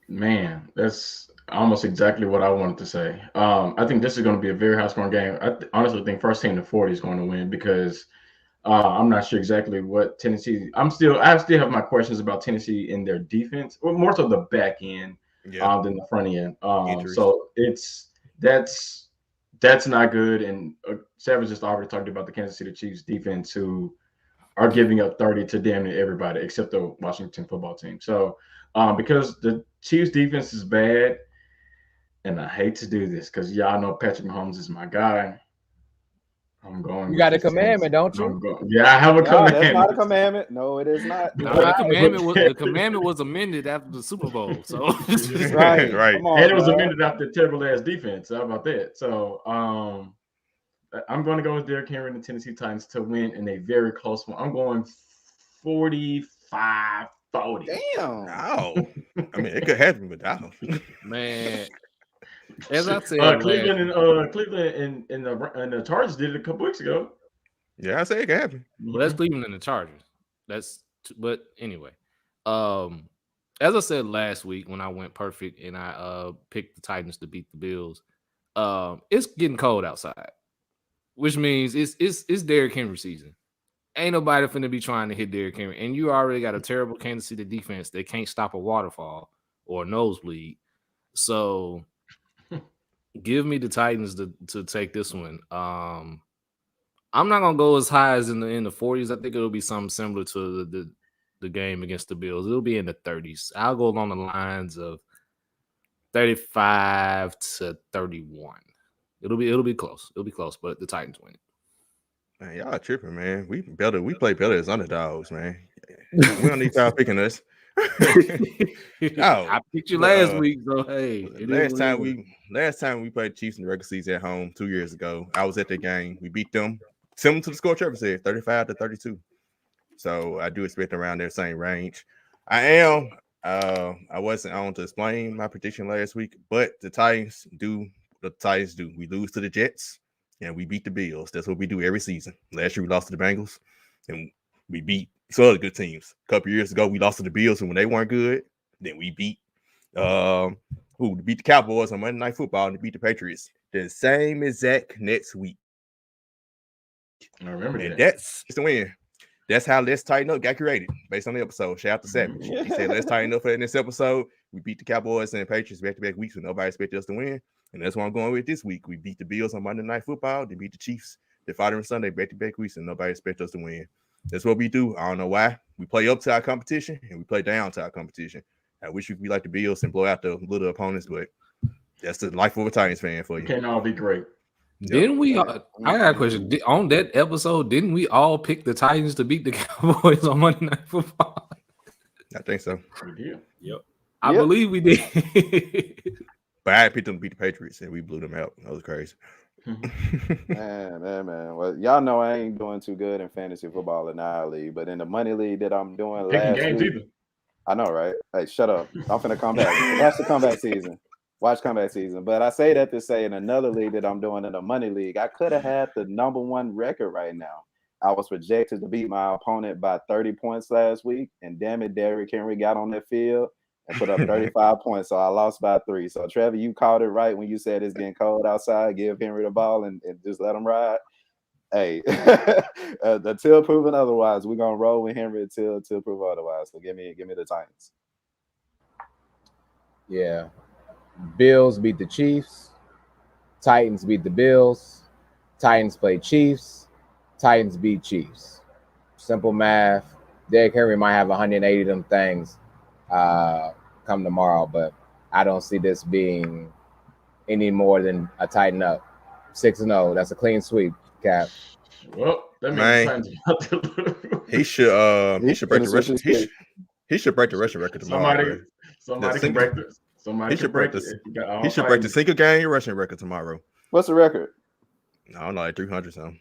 Man, that's almost exactly what I wanted to say. I think this is going to be a very high-scoring game. I honestly think first team to 40 is going to win because I'm not sure exactly what Tennessee. I still have my questions about Tennessee in their defense, or more so the back end than the front end. So that's not good. And Savage just already talked about the Kansas City Chiefs defense, who are giving up 30 to damn near everybody except the Washington football team. So because the Chiefs defense is bad. And I hate to do this because y'all know Patrick Mahomes is my guy. I'm going. You got a commandment, don't you? I have a commandment. That's not a commandment. No, it is not. The commandment was amended after the Super Bowl. So right. On, and it was amended after terrible ass defense. How about that? So I'm going to go with Derrick Henry and the Tennessee Titans to win in a very close one. I'm going 45-40. Damn. Wow. I mean, it could happen, but now, man. As I said, Cleveland and the Chargers did it a couple weeks ago. Yeah, I say it can happen. Well, that's Cleveland and the Chargers. But anyway, as I said last week when I went perfect and I picked the Titans to beat the Bills, it's getting cold outside, which means it's Derrick Henry season. Ain't nobody finna be trying to hit Derrick Henry, and you already got a terrible Kansas City defense that can't stop a waterfall or a nosebleed. So, give me the Titans to take this one. I'm not gonna go as high as in the 40s. I think it'll be something similar to the game against the Bills. It'll be in the 30s. I'll go along the lines of 35 to 31. It'll be close. It'll be close, but the Titans win it. Man, y'all tripping, man. We play better as underdogs, man. We don't need y'all picking us. I picked you last week, so hey. Last time we played Chiefs in the regular season at home 2 years ago, I was at the game. We beat them. Similar to the score Trevor said, 35 to 32. So I do expect around their same range. I wasn't on to explain my prediction last week, but the Titans do. We lose to the Jets. And we beat the Bills. That's what we do every season. Last year we lost to the Bengals, and we beat some other good teams. A couple years ago we lost to the Bills, and when they weren't good, then we beat beat the Cowboys on Monday Night Football and beat the Patriots. The same exact next week. I remember that. That's the win. That's how Let's Tighten Up got created based on the episode. Shout out to Savage. He said, let's tighten up for this episode. We beat the Cowboys and the Patriots back-to-back weeks when nobody expected us to win. And that's what I'm going with this week. We beat the Bills on Monday Night Football. They beat the Chiefs the following Sunday back-to-back weeks, and nobody expects us to win. That's what we do. I don't know why. We play up to our competition, and we play down to our competition. I wish we could be like the Bills and blow out the little opponents, but that's the life of a Titans fan for you. Can't all be great. Didn't we? I got a question. On that episode, didn't we all pick the Titans to beat the Cowboys on Monday Night Football? I think so. We did. Yep. I believe we did. But I picked them to beat the Patriots, and we blew them out. That was crazy. man. Well, y'all know I ain't doing too good in fantasy football in our league, but in the money league that I'm doing last week, I know, right? Hey, shut up. I'm finna come back. Watch the comeback season. Watch comeback season. But I say that to say in another league that I'm doing in the money league, I could have had the #1 record right now. I was projected to beat my opponent by 30 points last week, and damn it, Derrick Henry got on that field and put up 35 points, so I lost by 3. So, Trevor, you called it right when you said it's getting cold outside. Give Henry the ball and just let him ride. Hey, until proven otherwise, we're going to roll with Henry until proven otherwise. So, give me the Titans. Yeah. Bills beat the Chiefs. Titans beat the Bills. Titans play Chiefs. Titans beat Chiefs. Simple math. Derrick Henry might have 180 of them things come tomorrow, but I don't see this being any more than a tighten up. 6-0. That's a clean sweep, Cap. Well, that means he should break the rushing. He should break the rushing record tomorrow. Somebody can break this. He should break the single game rushing record tomorrow. What's the record? I don't know, like 300 something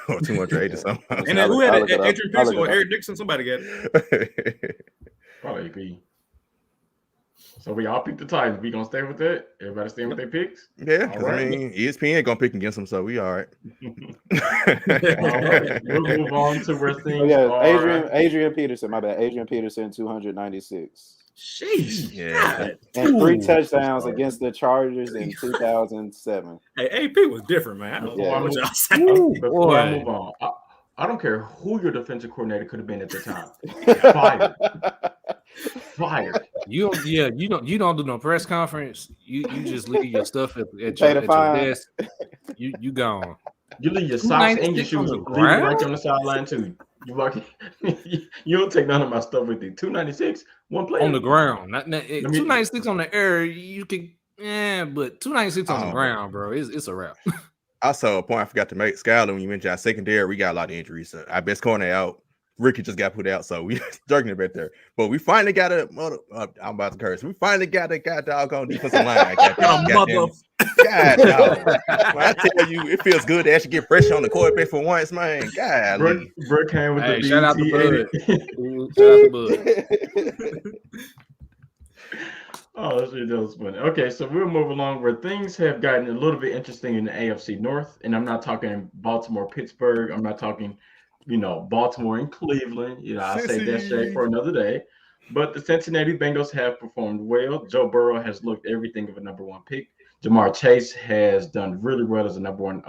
or 280 something. And then who had it? Adrian Peterson or Eric Dixon? Somebody got it. Probably AP. So we all picked the Titans. We gonna stay with that? Everybody staying with their picks? Yeah, because I mean, ESPN gonna pick against them, so we all right. All right. We'll move on to where things are. Adrian Peterson. My bad. Adrian Peterson, 296. Sheesh. Yeah. And 3 touchdowns against the Chargers in 2007. Hey, AP was different, man. I don't know what y'all saying. Before I move on, I don't care who your defensive coordinator could have been at the time. Fired. You don't do no press conference. You just leave your stuff at your desk. You gone. You leave your socks and your shoes right on the sideline too. You don't take none of my stuff with you. 296, one player on the ground. 296 on the air. You can, but 296 on the ground, bro. It's a wrap. Also, a point I forgot to make, Skyler, when you mentioned our secondary, we got a lot of injuries. So our best corner out. Ricky just got put out, so we jerking it back there. But we finally got I'm about to curse. We finally got a doggone defensive line. God, dog. When I tell you, it feels good to actually get pressure on the quarterback for once, man. God, Brooke came with the shout out to Bud. Oh, that was funny. Okay, so we'll move along where things have gotten a little bit interesting in the AFC North, and I'm not talking Baltimore, Pittsburgh. I'm not talking, Baltimore and Cleveland. I'll say that shit for another day. But the Cincinnati Bengals have performed well. Joe Burrow has looked everything of a #1 pick. Jamar Chase has done really well as a number one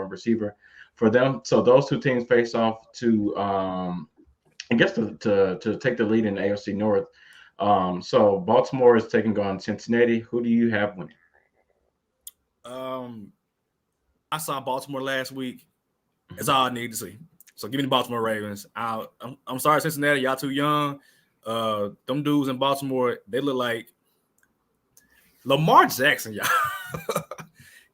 receiver for them. So those two teams face off to I guess to take the lead in the AFC North. So Baltimore is taking on Cincinnati. Who do you have winning? I saw Baltimore last week. That's all I need to see. So give me the Baltimore Ravens. I'm sorry, Cincinnati, y'all too young. Them dudes in Baltimore, they look like Lamar Jackson, y'all.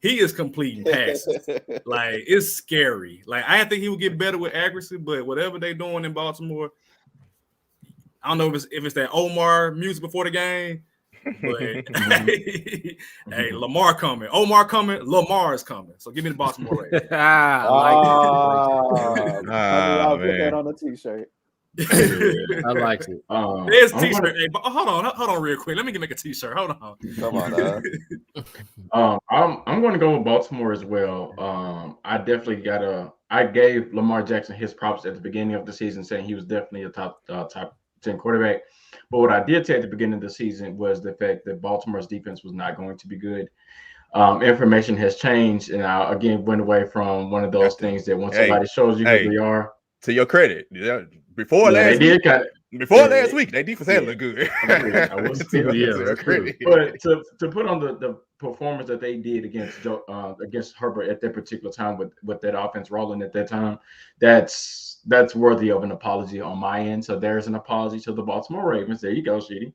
He is completing passes. Like, it's scary. Like, I think he would get better with accuracy, but whatever they're doing in Baltimore, I don't know if it's that Omar music before the game, but hey, Lamar coming. Omar coming. Lamar's coming. So give me the Baltimore Ravens. I like it. I'll put that on a t-shirt. I like it. There's a t-shirt. Hey, hold on real quick. Let me make a t-shirt. Hold on. Come on, I'm going to go with Baltimore as well. I gave Lamar Jackson his props at the beginning of the season, saying he was definitely a top 10 quarterback. But what I did say at the beginning of the season was the fact that Baltimore's defense was not going to be good. Information has changed, and I again went away from one of those things that when somebody shows you who they are. To your credit, before last week, last week, their defense had looked good. I was still, but to put on the performance that they did against Herbert at that particular time with that offense rolling at that time, that's worthy of an apology on my end. So there's an apology to the Baltimore Ravens. There you go, Sheedy.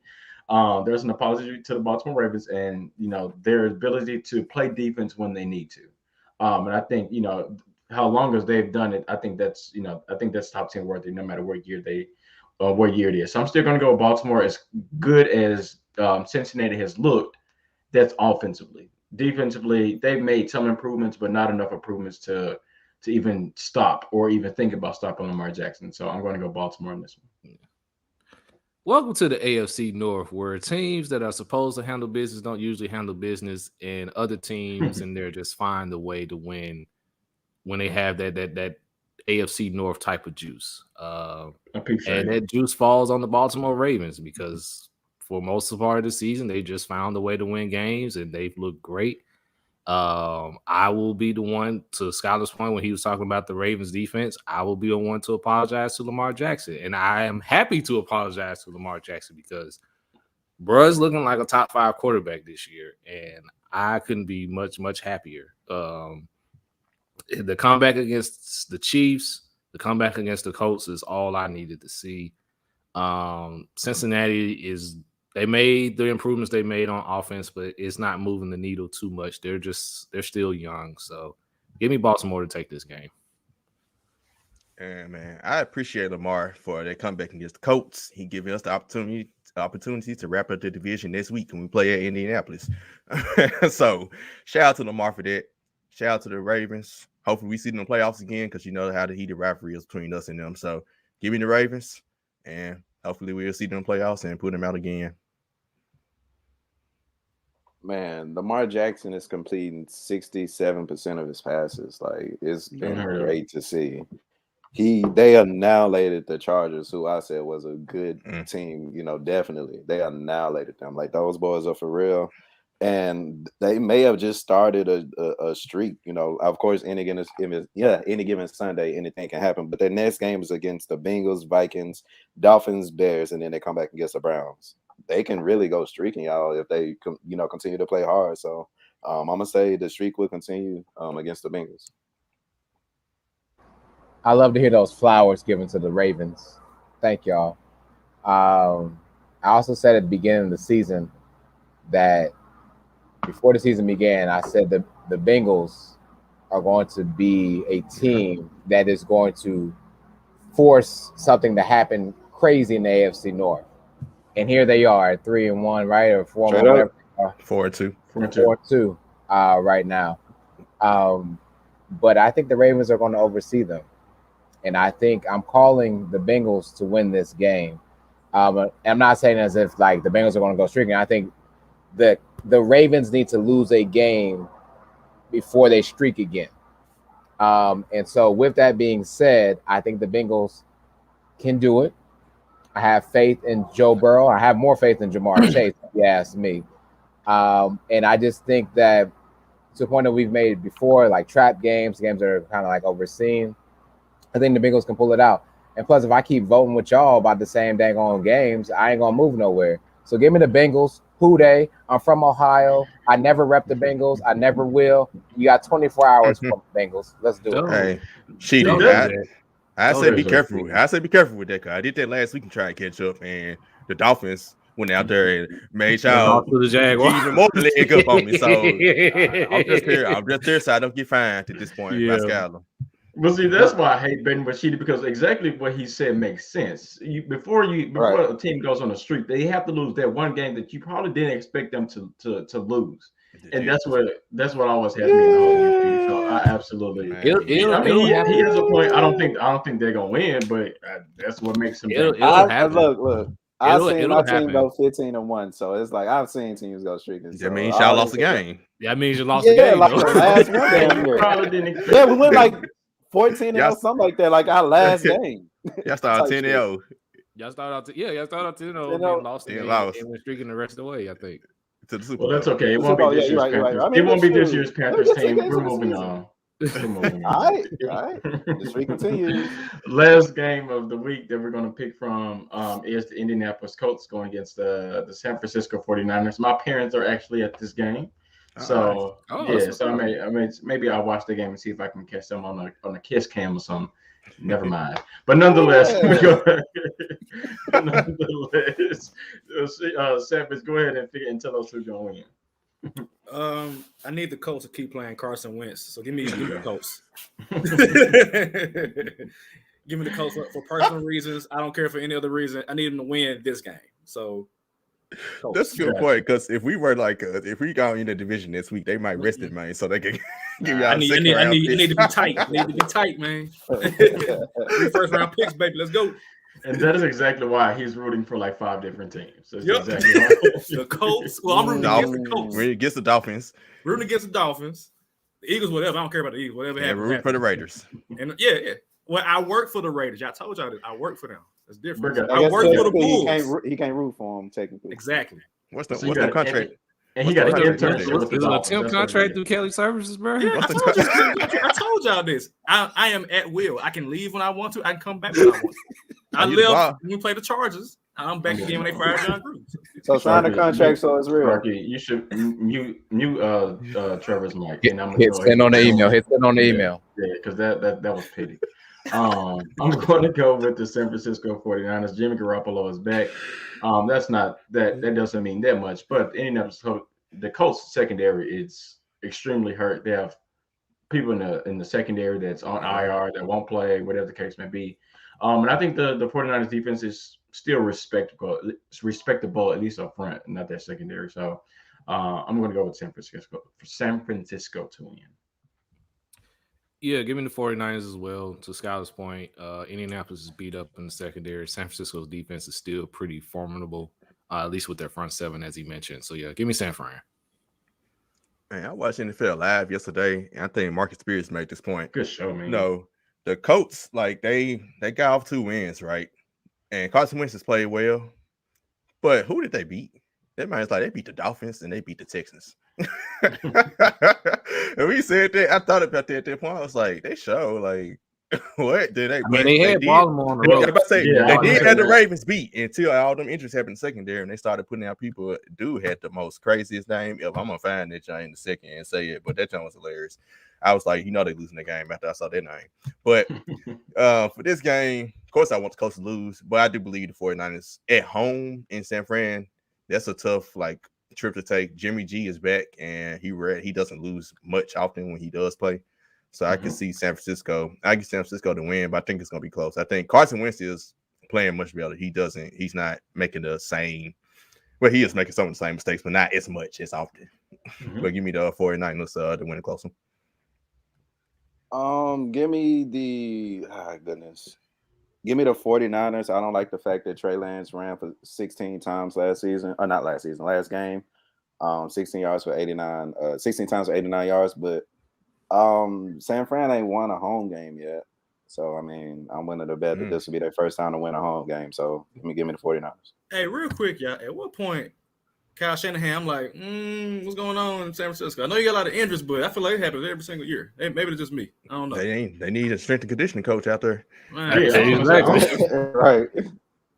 There's an apology to the Baltimore Ravens and their ability to play defense when they need to. And I think how long as they've done it, I think that's top 10 worthy no matter what year it is. So I'm still going to go with Baltimore. As good as Cincinnati has looked, that's offensively. Defensively, they've made some improvements, but not enough improvements to even stop or even think about stopping Lamar Jackson. So I'm going to go Baltimore in this one. Welcome to the AFC North, where teams that are supposed to handle business don't usually handle business, and other teams and they're just find a way to win when they have that AFC North type of juice. And that juice falls on the Baltimore Ravens because for most of part of the season, they just found a way to win games and they've looked great. I will be the one, to Skyler's point when he was talking about the Ravens defense, I will be the one to apologize to Lamar Jackson. And I am happy to apologize to Lamar Jackson because bruh's looking like a top 5 quarterback this year. And I couldn't be much, much happier. The comeback against the Chiefs, the comeback against the Colts is all I needed to see. Cincinnati they made the improvements they made on offense, but it's not moving the needle too much. They're still young. So give me Baltimore to take this game. Yeah, man, I appreciate Lamar for their comeback against the Colts. He giving us the opportunity to wrap up the division this week when we play at Indianapolis. So shout out to Lamar for that. Shout out to the Ravens. Hopefully we see them in the playoffs again because you know how the heated rivalry is between us and them. So give me the Ravens, and hopefully we'll see them in the playoffs and put them out again. Man, Lamar Jackson is completing 67% of his passes. Like, it's been great to see. They annihilated the Chargers, who I said was a good team. Definitely they annihilated them. Like, those boys are for real. And they may have just started a streak. Of course, any given Sunday, anything can happen. But their next game is against the Bengals, Vikings, Dolphins, Bears, and then they come back against the Browns. They can really go streaking, y'all, if they continue to play hard. So I'm gonna say the streak will continue against the Bengals. I love to hear those flowers given to the Ravens. Thank y'all. I also said at the beginning of the season that before the season began, I said that the Bengals are going to be a team that is going to force something to happen crazy in the AFC North. And here they are, 3-1, right? Or 4-1, 4-2. 4-2 right now. But I think the Ravens are going to oversee them. And I think I'm calling the Bengals to win this game. I'm not saying as if like the Bengals are going to go streaking. I think that the Ravens need to lose a game before they streak again. And so with that being said, I think the Bengals can do it. I have faith in Joe Burrow. I have more faith in Jamar Chase, if you ask me. And I just think that to the point that we've made before, like trap games that are kind of like overseen, I think the Bengals can pull it out. And plus, if I keep voting with y'all about the same dang on games, I ain't gonna move nowhere. So give me the Bengals. Who they? I'm from Ohio. I never rep the Bengals. I never will. You got 24 hours for the Bengals. Let's do it. Hey, cheating. I said be careful. I said be careful with that, cause I did that last week and try to catch up, and the Dolphins went out there and made y'all to the Jaguars. even more leg up on me. So I'm just here so I don't get fined at this point by Skyler. Well, see, that's why I hate betting with cheating, because exactly what he said makes sense. Before a team goes on a streak, they have to lose that one game that you probably didn't expect them to lose, and that's what always has me in the whole game. So I absolutely. He has a point. I don't think they're gonna win, but that's what makes them. Look. I've seen my team go 15-1, so it's like I've seen teams go streaking. That means y'all lost the game. That means you lost the game. Like the last one damn year. Yeah, we went like 14-0, something like that, like our last game. Y'all started 10-0. Y'all started out 10-0 and lost the game and went streaking the rest of the way, I think. To the Super Bowl. Well, that's okay. It won't be this year's Panthers. It won't be this year's Panthers team. We're moving on. All right. The streak continues. Last game of the week that we're going to pick from is the Indianapolis Colts going against the San Francisco 49ers. My parents are actually at this game. So maybe I'll watch the game and see if I can catch them on a kiss cam or something. Never mind. But nonetheless, Savage, go ahead and tell us who's gonna win. I need the Colts to keep playing Carson Wentz. So give me the Colts. Give me the Colts for personal reasons. I don't care for any other reason. I need them to win this game. So Colts. That's a good point, because if we were like if we got in the division this week, they might rest it, man, so they can give y'all I need to be tight. I need to be tight, man. 3 first round picks, baby. Let's go. And that is exactly why he's rooting for like 5 different teams. So exactly the Colts. Well, I'm rooting against the Colts. Rooting against the Dolphins. Rooting against the Dolphins. The Eagles, whatever. I don't care about the Eagles. Whatever happens. Rooting for the Raiders. And yeah. Well, I work for the Raiders. I told y'all that I work for them. That's different. I work for the Bulls. He can't root for them technically. Exactly. What's the contract? And he got an internship. Is it a temp contract through Kelly Services, bro? Yeah, I told y'all this. I am at will. I can leave when I want to. I can come back when I want to. I left when we play the Chargers. I'm back again when they fire John Gruden. So sign the contract so it's real. Marky, you should mute Trevor's mic. And I'm hit send on the email. Hit send on the email. Yeah, because that was pity. I'm going to go with the San Francisco 49ers. Jimmy Garoppolo is back. That doesn't mean that much, but the Colts secondary is extremely hurt. They have people in the secondary that's on IR that won't play, whatever the case may be. And I think the 49ers defense is still respectable, at least up front, not that secondary. So I'm going to go with San Francisco to win. Yeah, give me the 49ers as well. To Skyler's point, Indianapolis is beat up in the secondary. San Francisco's defense is still pretty formidable, at least with their front 7, as he mentioned. So, yeah, give me San Fran. Man, I watched NFL Live yesterday, and I think Marcus Spears made this point. Good show, man. No, the Colts, like, they got off 2 wins, right? And Carson Wentz has played well. But who did they beat? That man's like, they beat the Dolphins and they beat the Texans. And we said that, I thought about that at that point. I was like, they show, like, what did they? They had Baltimore on the road. They did have the Ravens beat until all them injuries happened in the secondary, and they started putting out people. Dude had the most craziest name ever. I'm gonna find that John in a second and say it, but that John was hilarious. I was like, they losing the game after I saw that name. But for this game, of course, I want the Colts to lose, but I do believe the 49ers at home in San Fran. That's a tough trip to take. Jimmy G is back, and he doesn't lose much often when he does play. So I can see San Francisco. I get San Francisco to win, but I think it's going to be close. I think Carson Wentz is playing much better. He's not making the same. Well, he is making some of the same mistakes, but not as much as often. But give me the 49ers to win close one. Give me the Give me the 49ers. I don't like the fact that Trey Lance ran for 16 times last game. 16 yards for 89, 16 times for 89 yards, but San Fran ain't won a home game yet. So, I mean, I'm willing to bet that this will be their first time to win a home game. So, give me the 49ers. Hey, real quick, y'all. At what point Kyle Shanahan, I'm like, what's going on in San Francisco? I know you got a lot of injuries, but I feel like it happens every single year. Maybe it's just me. I don't know. They need a strength and conditioning coach out there. Man, exactly. Right.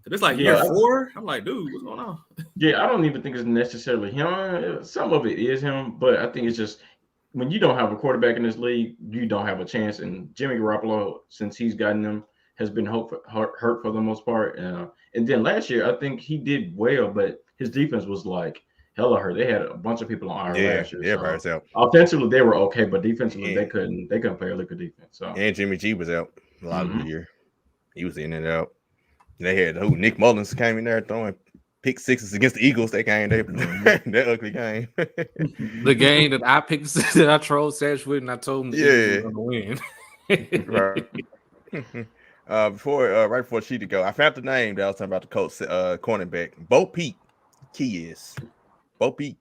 It's like year 4. I'm like, dude, what's going on? Yeah, I don't even think it's necessarily him. Some of it is him, but I think it's just when you don't have a quarterback in this league, you don't have a chance. And Jimmy Garoppolo, since he's gotten them, has been hurt for the most part. And then last year, I think he did well, but his defense was like hella hurt. They had a bunch of people on IR last year. Everybody's out. Offensively, they were okay, but defensively, they couldn't play a lick of defense. So and Jimmy G was out a lot of the year. He was in and out. They had Nick Mullins came in there throwing pick sixes against the Eagles. That game, that ugly game. The game that I picked, that I trolled Sash with, and I told him the Eagles were going to win. Right. Right before she to go, I found the name that I was talking about the Colts cornerback, Bo Peep Keys. Bo Peep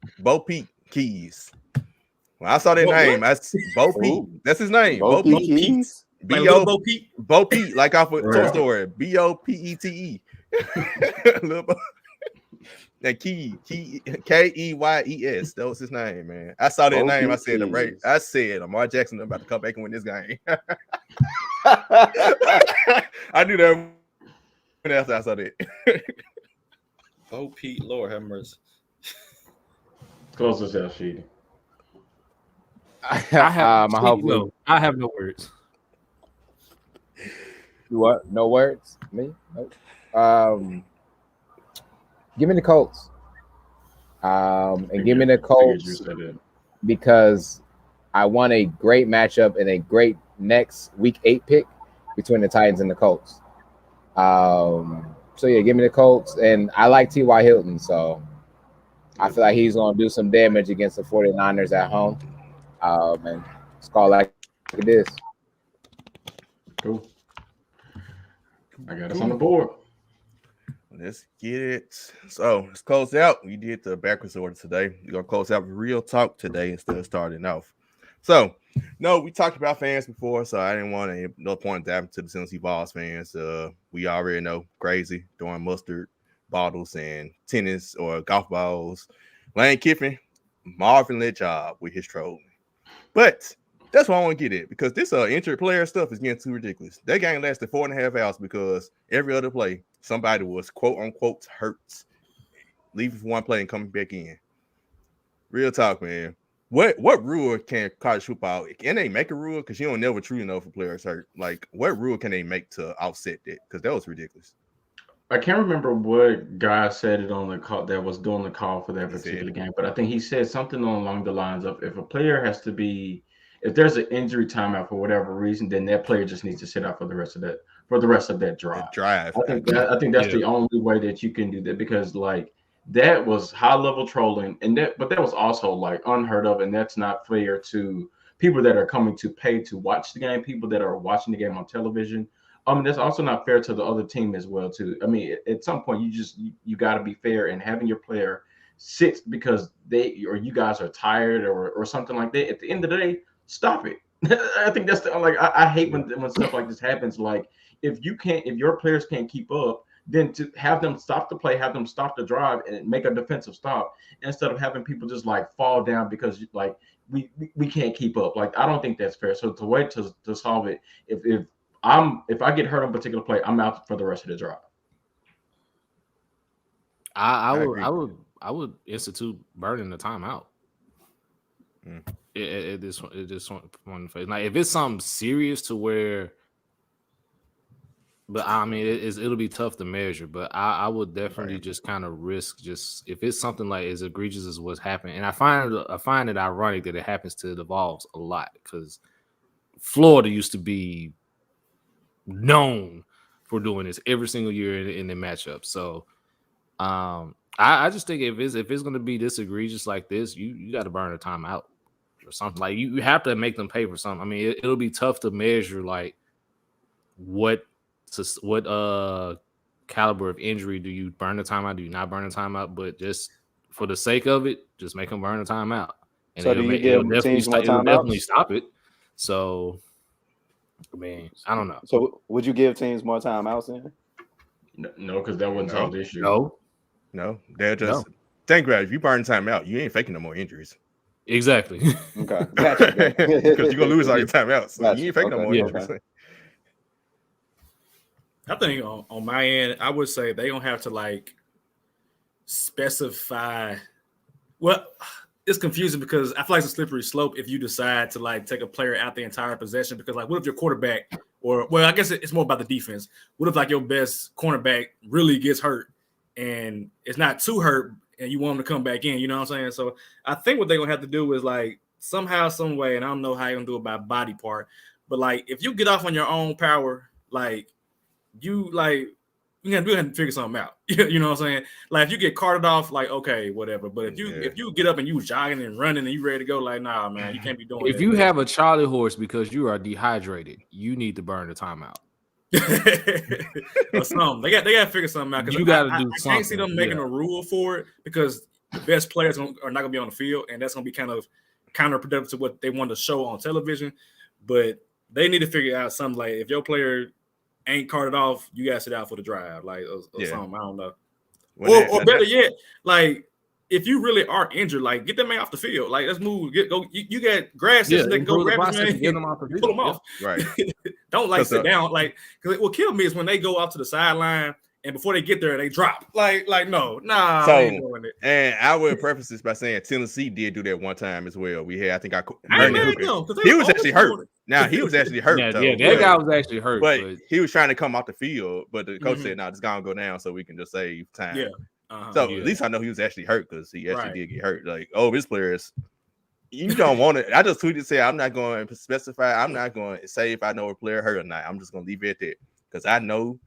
Keys. When I saw that name, Bo Peep. That's his name. Bo Peep Keys. Bo Peep, like off of Toy Story. Bopete. That Keyes. That was his name, man. I saw that name. I said Lamar Jackson about to come back and win this game. I knew that when else I saw that. Oh, Pete, Lord have mercy. Close yourself, Sheedy. I have no words. What? No words? Me? Nope. Give me the Colts. And give me the Colts because I want a great matchup and a great next week 8 pick between the Titans and the Colts. So yeah, give me the Colts. And I like T.Y. Hilton, so I feel like he's going to do some damage against the 49ers at home. And it's called like it is. Cool. I got us on the board. Let's get it. So let's close out. We did the backwards order today. We're going to close out with real talk today instead of starting off. So, no, we talked about fans before, so I didn't want to no point diving to the Tennessee Vols fans. We already know crazy throwing mustard bottles and tennis or golf balls. Lane Kiffin, marvelous job with his trolling. But that's what I want to get at because this injured player stuff is getting too ridiculous. That game lasted 4.5 hours because every other play, somebody was quote unquote hurt, leaving for one play and coming back in. Real talk, man. What rule can college football? Can they make a rule? Because you don't never truly know if a player is hurt. Like, what rule can they make to offset that? Because that was ridiculous. I can't remember what guy said it on the call that was doing the call for that particular game, but I think he said something along the lines of if a player has to be, if there's an injury timeout for whatever reason, then that player just needs to sit out for the rest of that drive. I think that's the only way that you can do that because like that was high level trolling but that was also like unheard of, and that's not fair to people that are coming to pay to watch the game, people that are watching the game on television. That's also not fair to the other team as well, too. I mean, at some point, you got to be fair, and having your player sit because you guys are tired or something like that. At the end of the day, stop it. I think that's I hate when stuff like this happens. Like if your players can't keep up, then to have them stop the play, have them stop the drive, and make a defensive stop instead of having people just like fall down because like we can't keep up. Like I don't think that's fair. So the way to solve it, if I get hurt on a particular play, I'm out for the rest of the drive. I would institute burning the timeout. It just one phase. Now, if it's something serious to where, but I mean, it'll be tough to measure. But I would definitely just kind of risk just if it's something like as egregious as what's happening. And I find it ironic that it happens to the Vols a lot because Florida used to be known for doing this every single year in the matchup. So I just think if it's going to be this egregious like this, you got to burn a timeout or something. Like you have to make them pay for something. I mean, it'll be tough to measure like what caliber of injury do you burn the timeout? Do you not burn the timeout? But just for the sake of it, just make them burn the timeout. And so it'll definitely stop it. So, I mean, I don't know. So would you give teams more timeouts then? No, because that wouldn't solve the issue. No, they're just think about it, if you burn timeout, you ain't faking no more injuries. Exactly. Okay, gotcha. Because you're gonna lose all your timeouts, so Gotcha. you ain't faking no more Yeah. injuries. I think on my end, I would say they gonna have to like specify. Well, it's confusing because I feel like it's a slippery slope if you decide to like take a player out the entire possession. Because like, what if your quarterback, or well, I guess it's more about the defense. What if like your best cornerback really gets hurt and it's not too hurt, and you want him to come back in? You know what I'm saying? So I think what they're gonna have to do is like somehow, some way, and I don't know how you're gonna do it by body part, but like if you get off on your own power, like. You have to figure something out. You know what I'm saying? Like if you get carted off, like okay, whatever. But if you get up and you jogging and running and you ready to go, like nah, man, you can't be doing. If you have a Charlie horse because you are dehydrated, you need to burn the timeout. Or something. They got to figure something out. You got to do something. I can't see them making a rule for it because the best players are not going to be on the field, and that's going to be kind of counterproductive to what they want to show on television. But they need to figure out something like if your player ain't carted off, you gotta sit out for the drive, like or something. I don't know. Or better yet, like if you really are injured, like get that man off the field. Like let's move. Go. You got grass that can go grab his man. Get them off the field. Pull them off. Right. Don't like sit down. Like because what killed me is when they go off to the sideline and before they get there they drop. Like no, nah. So, I ain't doing it. And I would preface this by saying Tennessee did do that one time as well. We had, I think, he was actually hurt. Now he was actually hurt. Yeah, though, that guy was actually hurt. But he was trying to come off the field, but the coach said, "No, it's gonna go down so we can just save time." Yeah. So at least I know he was actually hurt because he actually did get hurt. Like, this players, you don't want it. I just tweeted say I'm not going to specify. I'm not going to say if I know a player hurt or not. I'm just going to leave it at that because I know.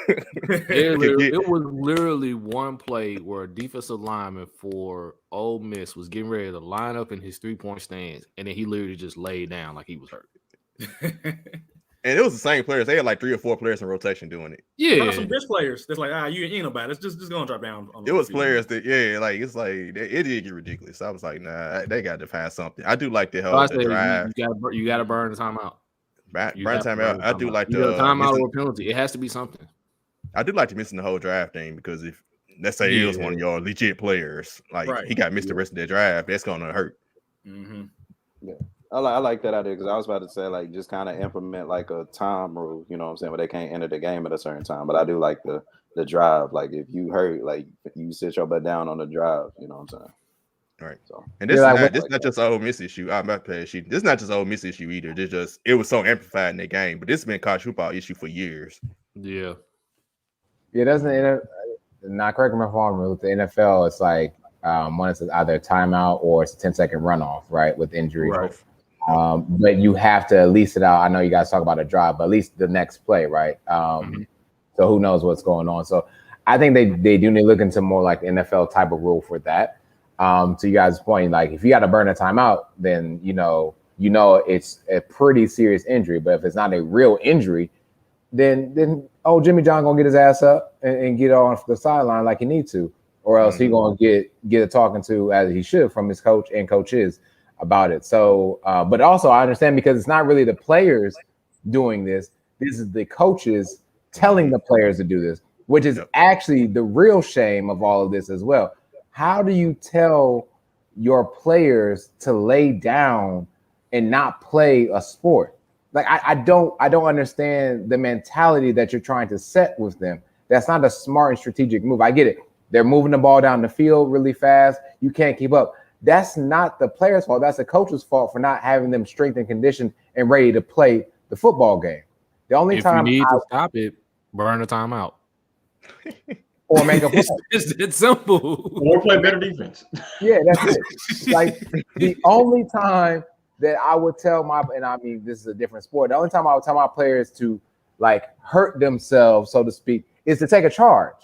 It was literally one play where a defensive lineman for Ole Miss was getting ready to line up in his 3-point stance, and then he literally just laid down like he was hurt. And it was the same players. They had like 3 or 4 players in rotation doing it. Yeah, some bench players. That's like you ain't nobody. It's just gonna drop down. It was players that it's like it did get ridiculous. I was like, nah, they got to find something. I do like the whole drive. You got to burn the timeout. Burn timeout. I do like the timeout or penalty. It has to be something. I do like to missing the whole drive thing because if let's say it was one of your legit players, like he got missed the rest of their drive, that's gonna hurt. Mm-hmm. Yeah, I like that idea because I was about to say like just kind of implement like a time rule, you know what I'm saying, where they can't enter the game at a certain time. But I do like the drive, like if you hurt, like you sit your butt down on the drive, you know what I'm saying. All right. So and this is not just an Ole Miss issue. I'm about to play a sheet. This is not just an Ole Miss issue either. It was so amplified in the game, but this has been a college football issue for years. Yeah. Yeah, doesn't not correct me if I'm wrong. With the NFL, it's like one is either a timeout or it's a 10-second runoff, right? With injury. Right. But you have to at least it out. I know you guys talk about a drive, but at least the next play, right? So who knows what's going on? So I think they do need to look into more like NFL type of rule for that. To you guys' point, like if you got to burn a timeout, then you know it's a pretty serious injury. But if it's not a real injury, then Jimmy John gonna get his ass up and get on the sideline like he needs to, or else he gonna get a talking to as he should from his coach and coaches about it. So, but also I understand because it's not really the players doing this. This is the coaches telling the players to do this, which is actually the real shame of all of this as well. How do you tell your players to lay down and not play a sport? Like I don't understand the mentality that you're trying to set with them. That's not a smart and strategic move. I get it. They're moving the ball down the field really fast. You can't keep up. That's not the player's fault. That's the coach's fault for not having them strength and conditioned and ready to play the football game. The only time you need to stop it, burn the timeout. Or make a play. It's simple. Or play better defense. Yeah, that's it. Like the only time that I would tell and I mean, this is a different sport. The only time I would tell my players to like hurt themselves, so to speak, is to take a charge.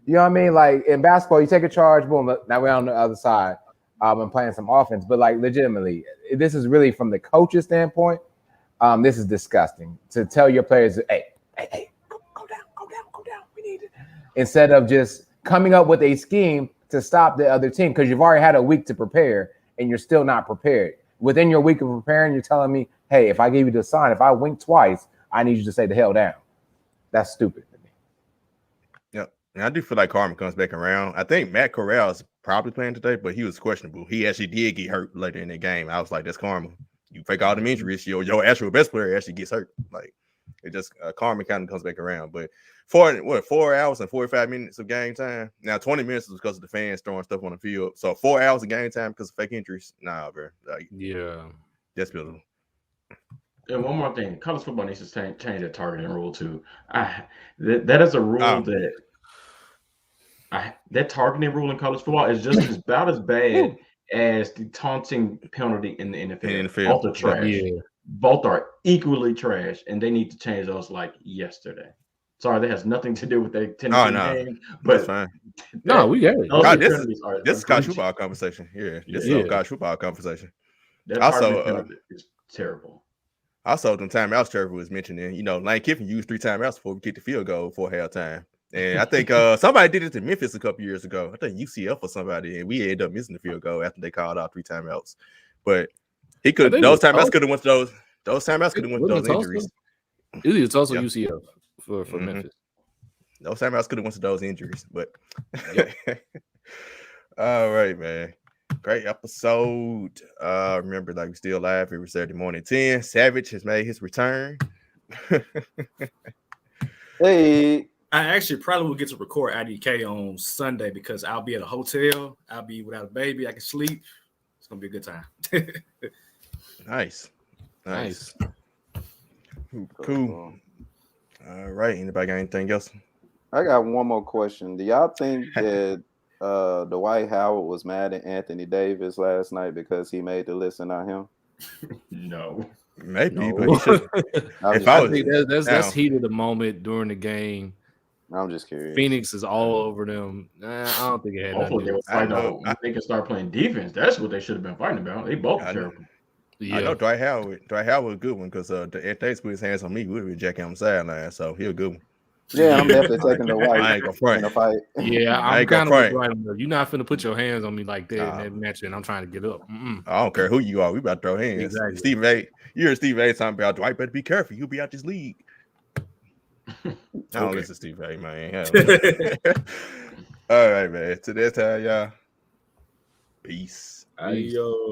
You know what I mean? Like in basketball, you take a charge, boom, now we're on the other side and playing some offense. But like legitimately, this is really from the coach's standpoint. This is disgusting to tell your players, hey, go down. We need it. Instead of just coming up with a scheme to stop the other team because you've already had a week to prepare and you're still not prepared. Within your week of preparing, you're telling me, hey, if I give you the sign, if I wink twice, I need you to say the hell down. That's stupid to me. Yeah. And I do feel like karma comes back around. I think Matt Corral's probably playing today, but he was questionable. He actually did get hurt later in the game. I was like, that's karma. You fake all them injuries, your actual best player actually gets hurt. Like it just karma kind of comes back around. But 4 hours and 45 minutes of game time. Now 20 minutes is because of the fans throwing stuff on the field. So 4 hours of game time because of fake injuries. Nah, bro. Like, yeah, that's beautiful. And one more thing, college football needs to change that targeting rule too. That is a rule that targeting rule in college football is just about as bad as the taunting penalty in the NFL. Both are trash. Yeah. Both are equally trash, and they need to change those like yesterday. Sorry, that has nothing to do with the Tennessee game. But that's fine. No, we got it. This is college football conversation. Yeah, this is college football conversation. That also is terrible. Also, the timeouts Trevor was mentioning, Lane Kiffin used 3 timeouts before we get the field goal for halftime. And I think somebody did it to Memphis a couple years ago. I think UCF or somebody, and we ended up missing the field goal after they called out 3 timeouts. But he could those timeouts could have went to those timeouts could have went to those injuries. It's also UCF for Memphis. Those timeouts could have went to those injuries, but all right, man. Great episode. Remember, like, we still live every Saturday morning 10. Savage has made his return. Hey. I actually probably will get to record IDK on Sunday because I'll be at a hotel. I'll be without a baby. I can sleep. It's gonna be a good time. Nice. Cool. All right. Anybody got anything else? I got one more question. Do y'all think that Dwight Howard was mad at Anthony Davis last night because he made the list and not him? No. Maybe, but he should. I think that's heat of the moment during the game. I'm just curious. Phoenix is all over them. I don't think it had nothing to do with it. They can start playing defense. That's what they should have been fighting about. They both terrible. Yeah. I know Dwight Howard was a good one because if they put his hands on me, we would be jacking on the sideline. So he's a good one. Yeah, I'm definitely taking the White in a fight. Yeah, I'm kind of right. You're not finna put your hands on me like that in that match, and I'm trying to get up. I don't care who you are. We about to throw hands. Exactly. Steve A. You heard Steve A. talking about Dwight. Better be careful. You'll be out this league. I don't listen to Steve A. Man. All right, man. To this time, y'all. Peace. Yo.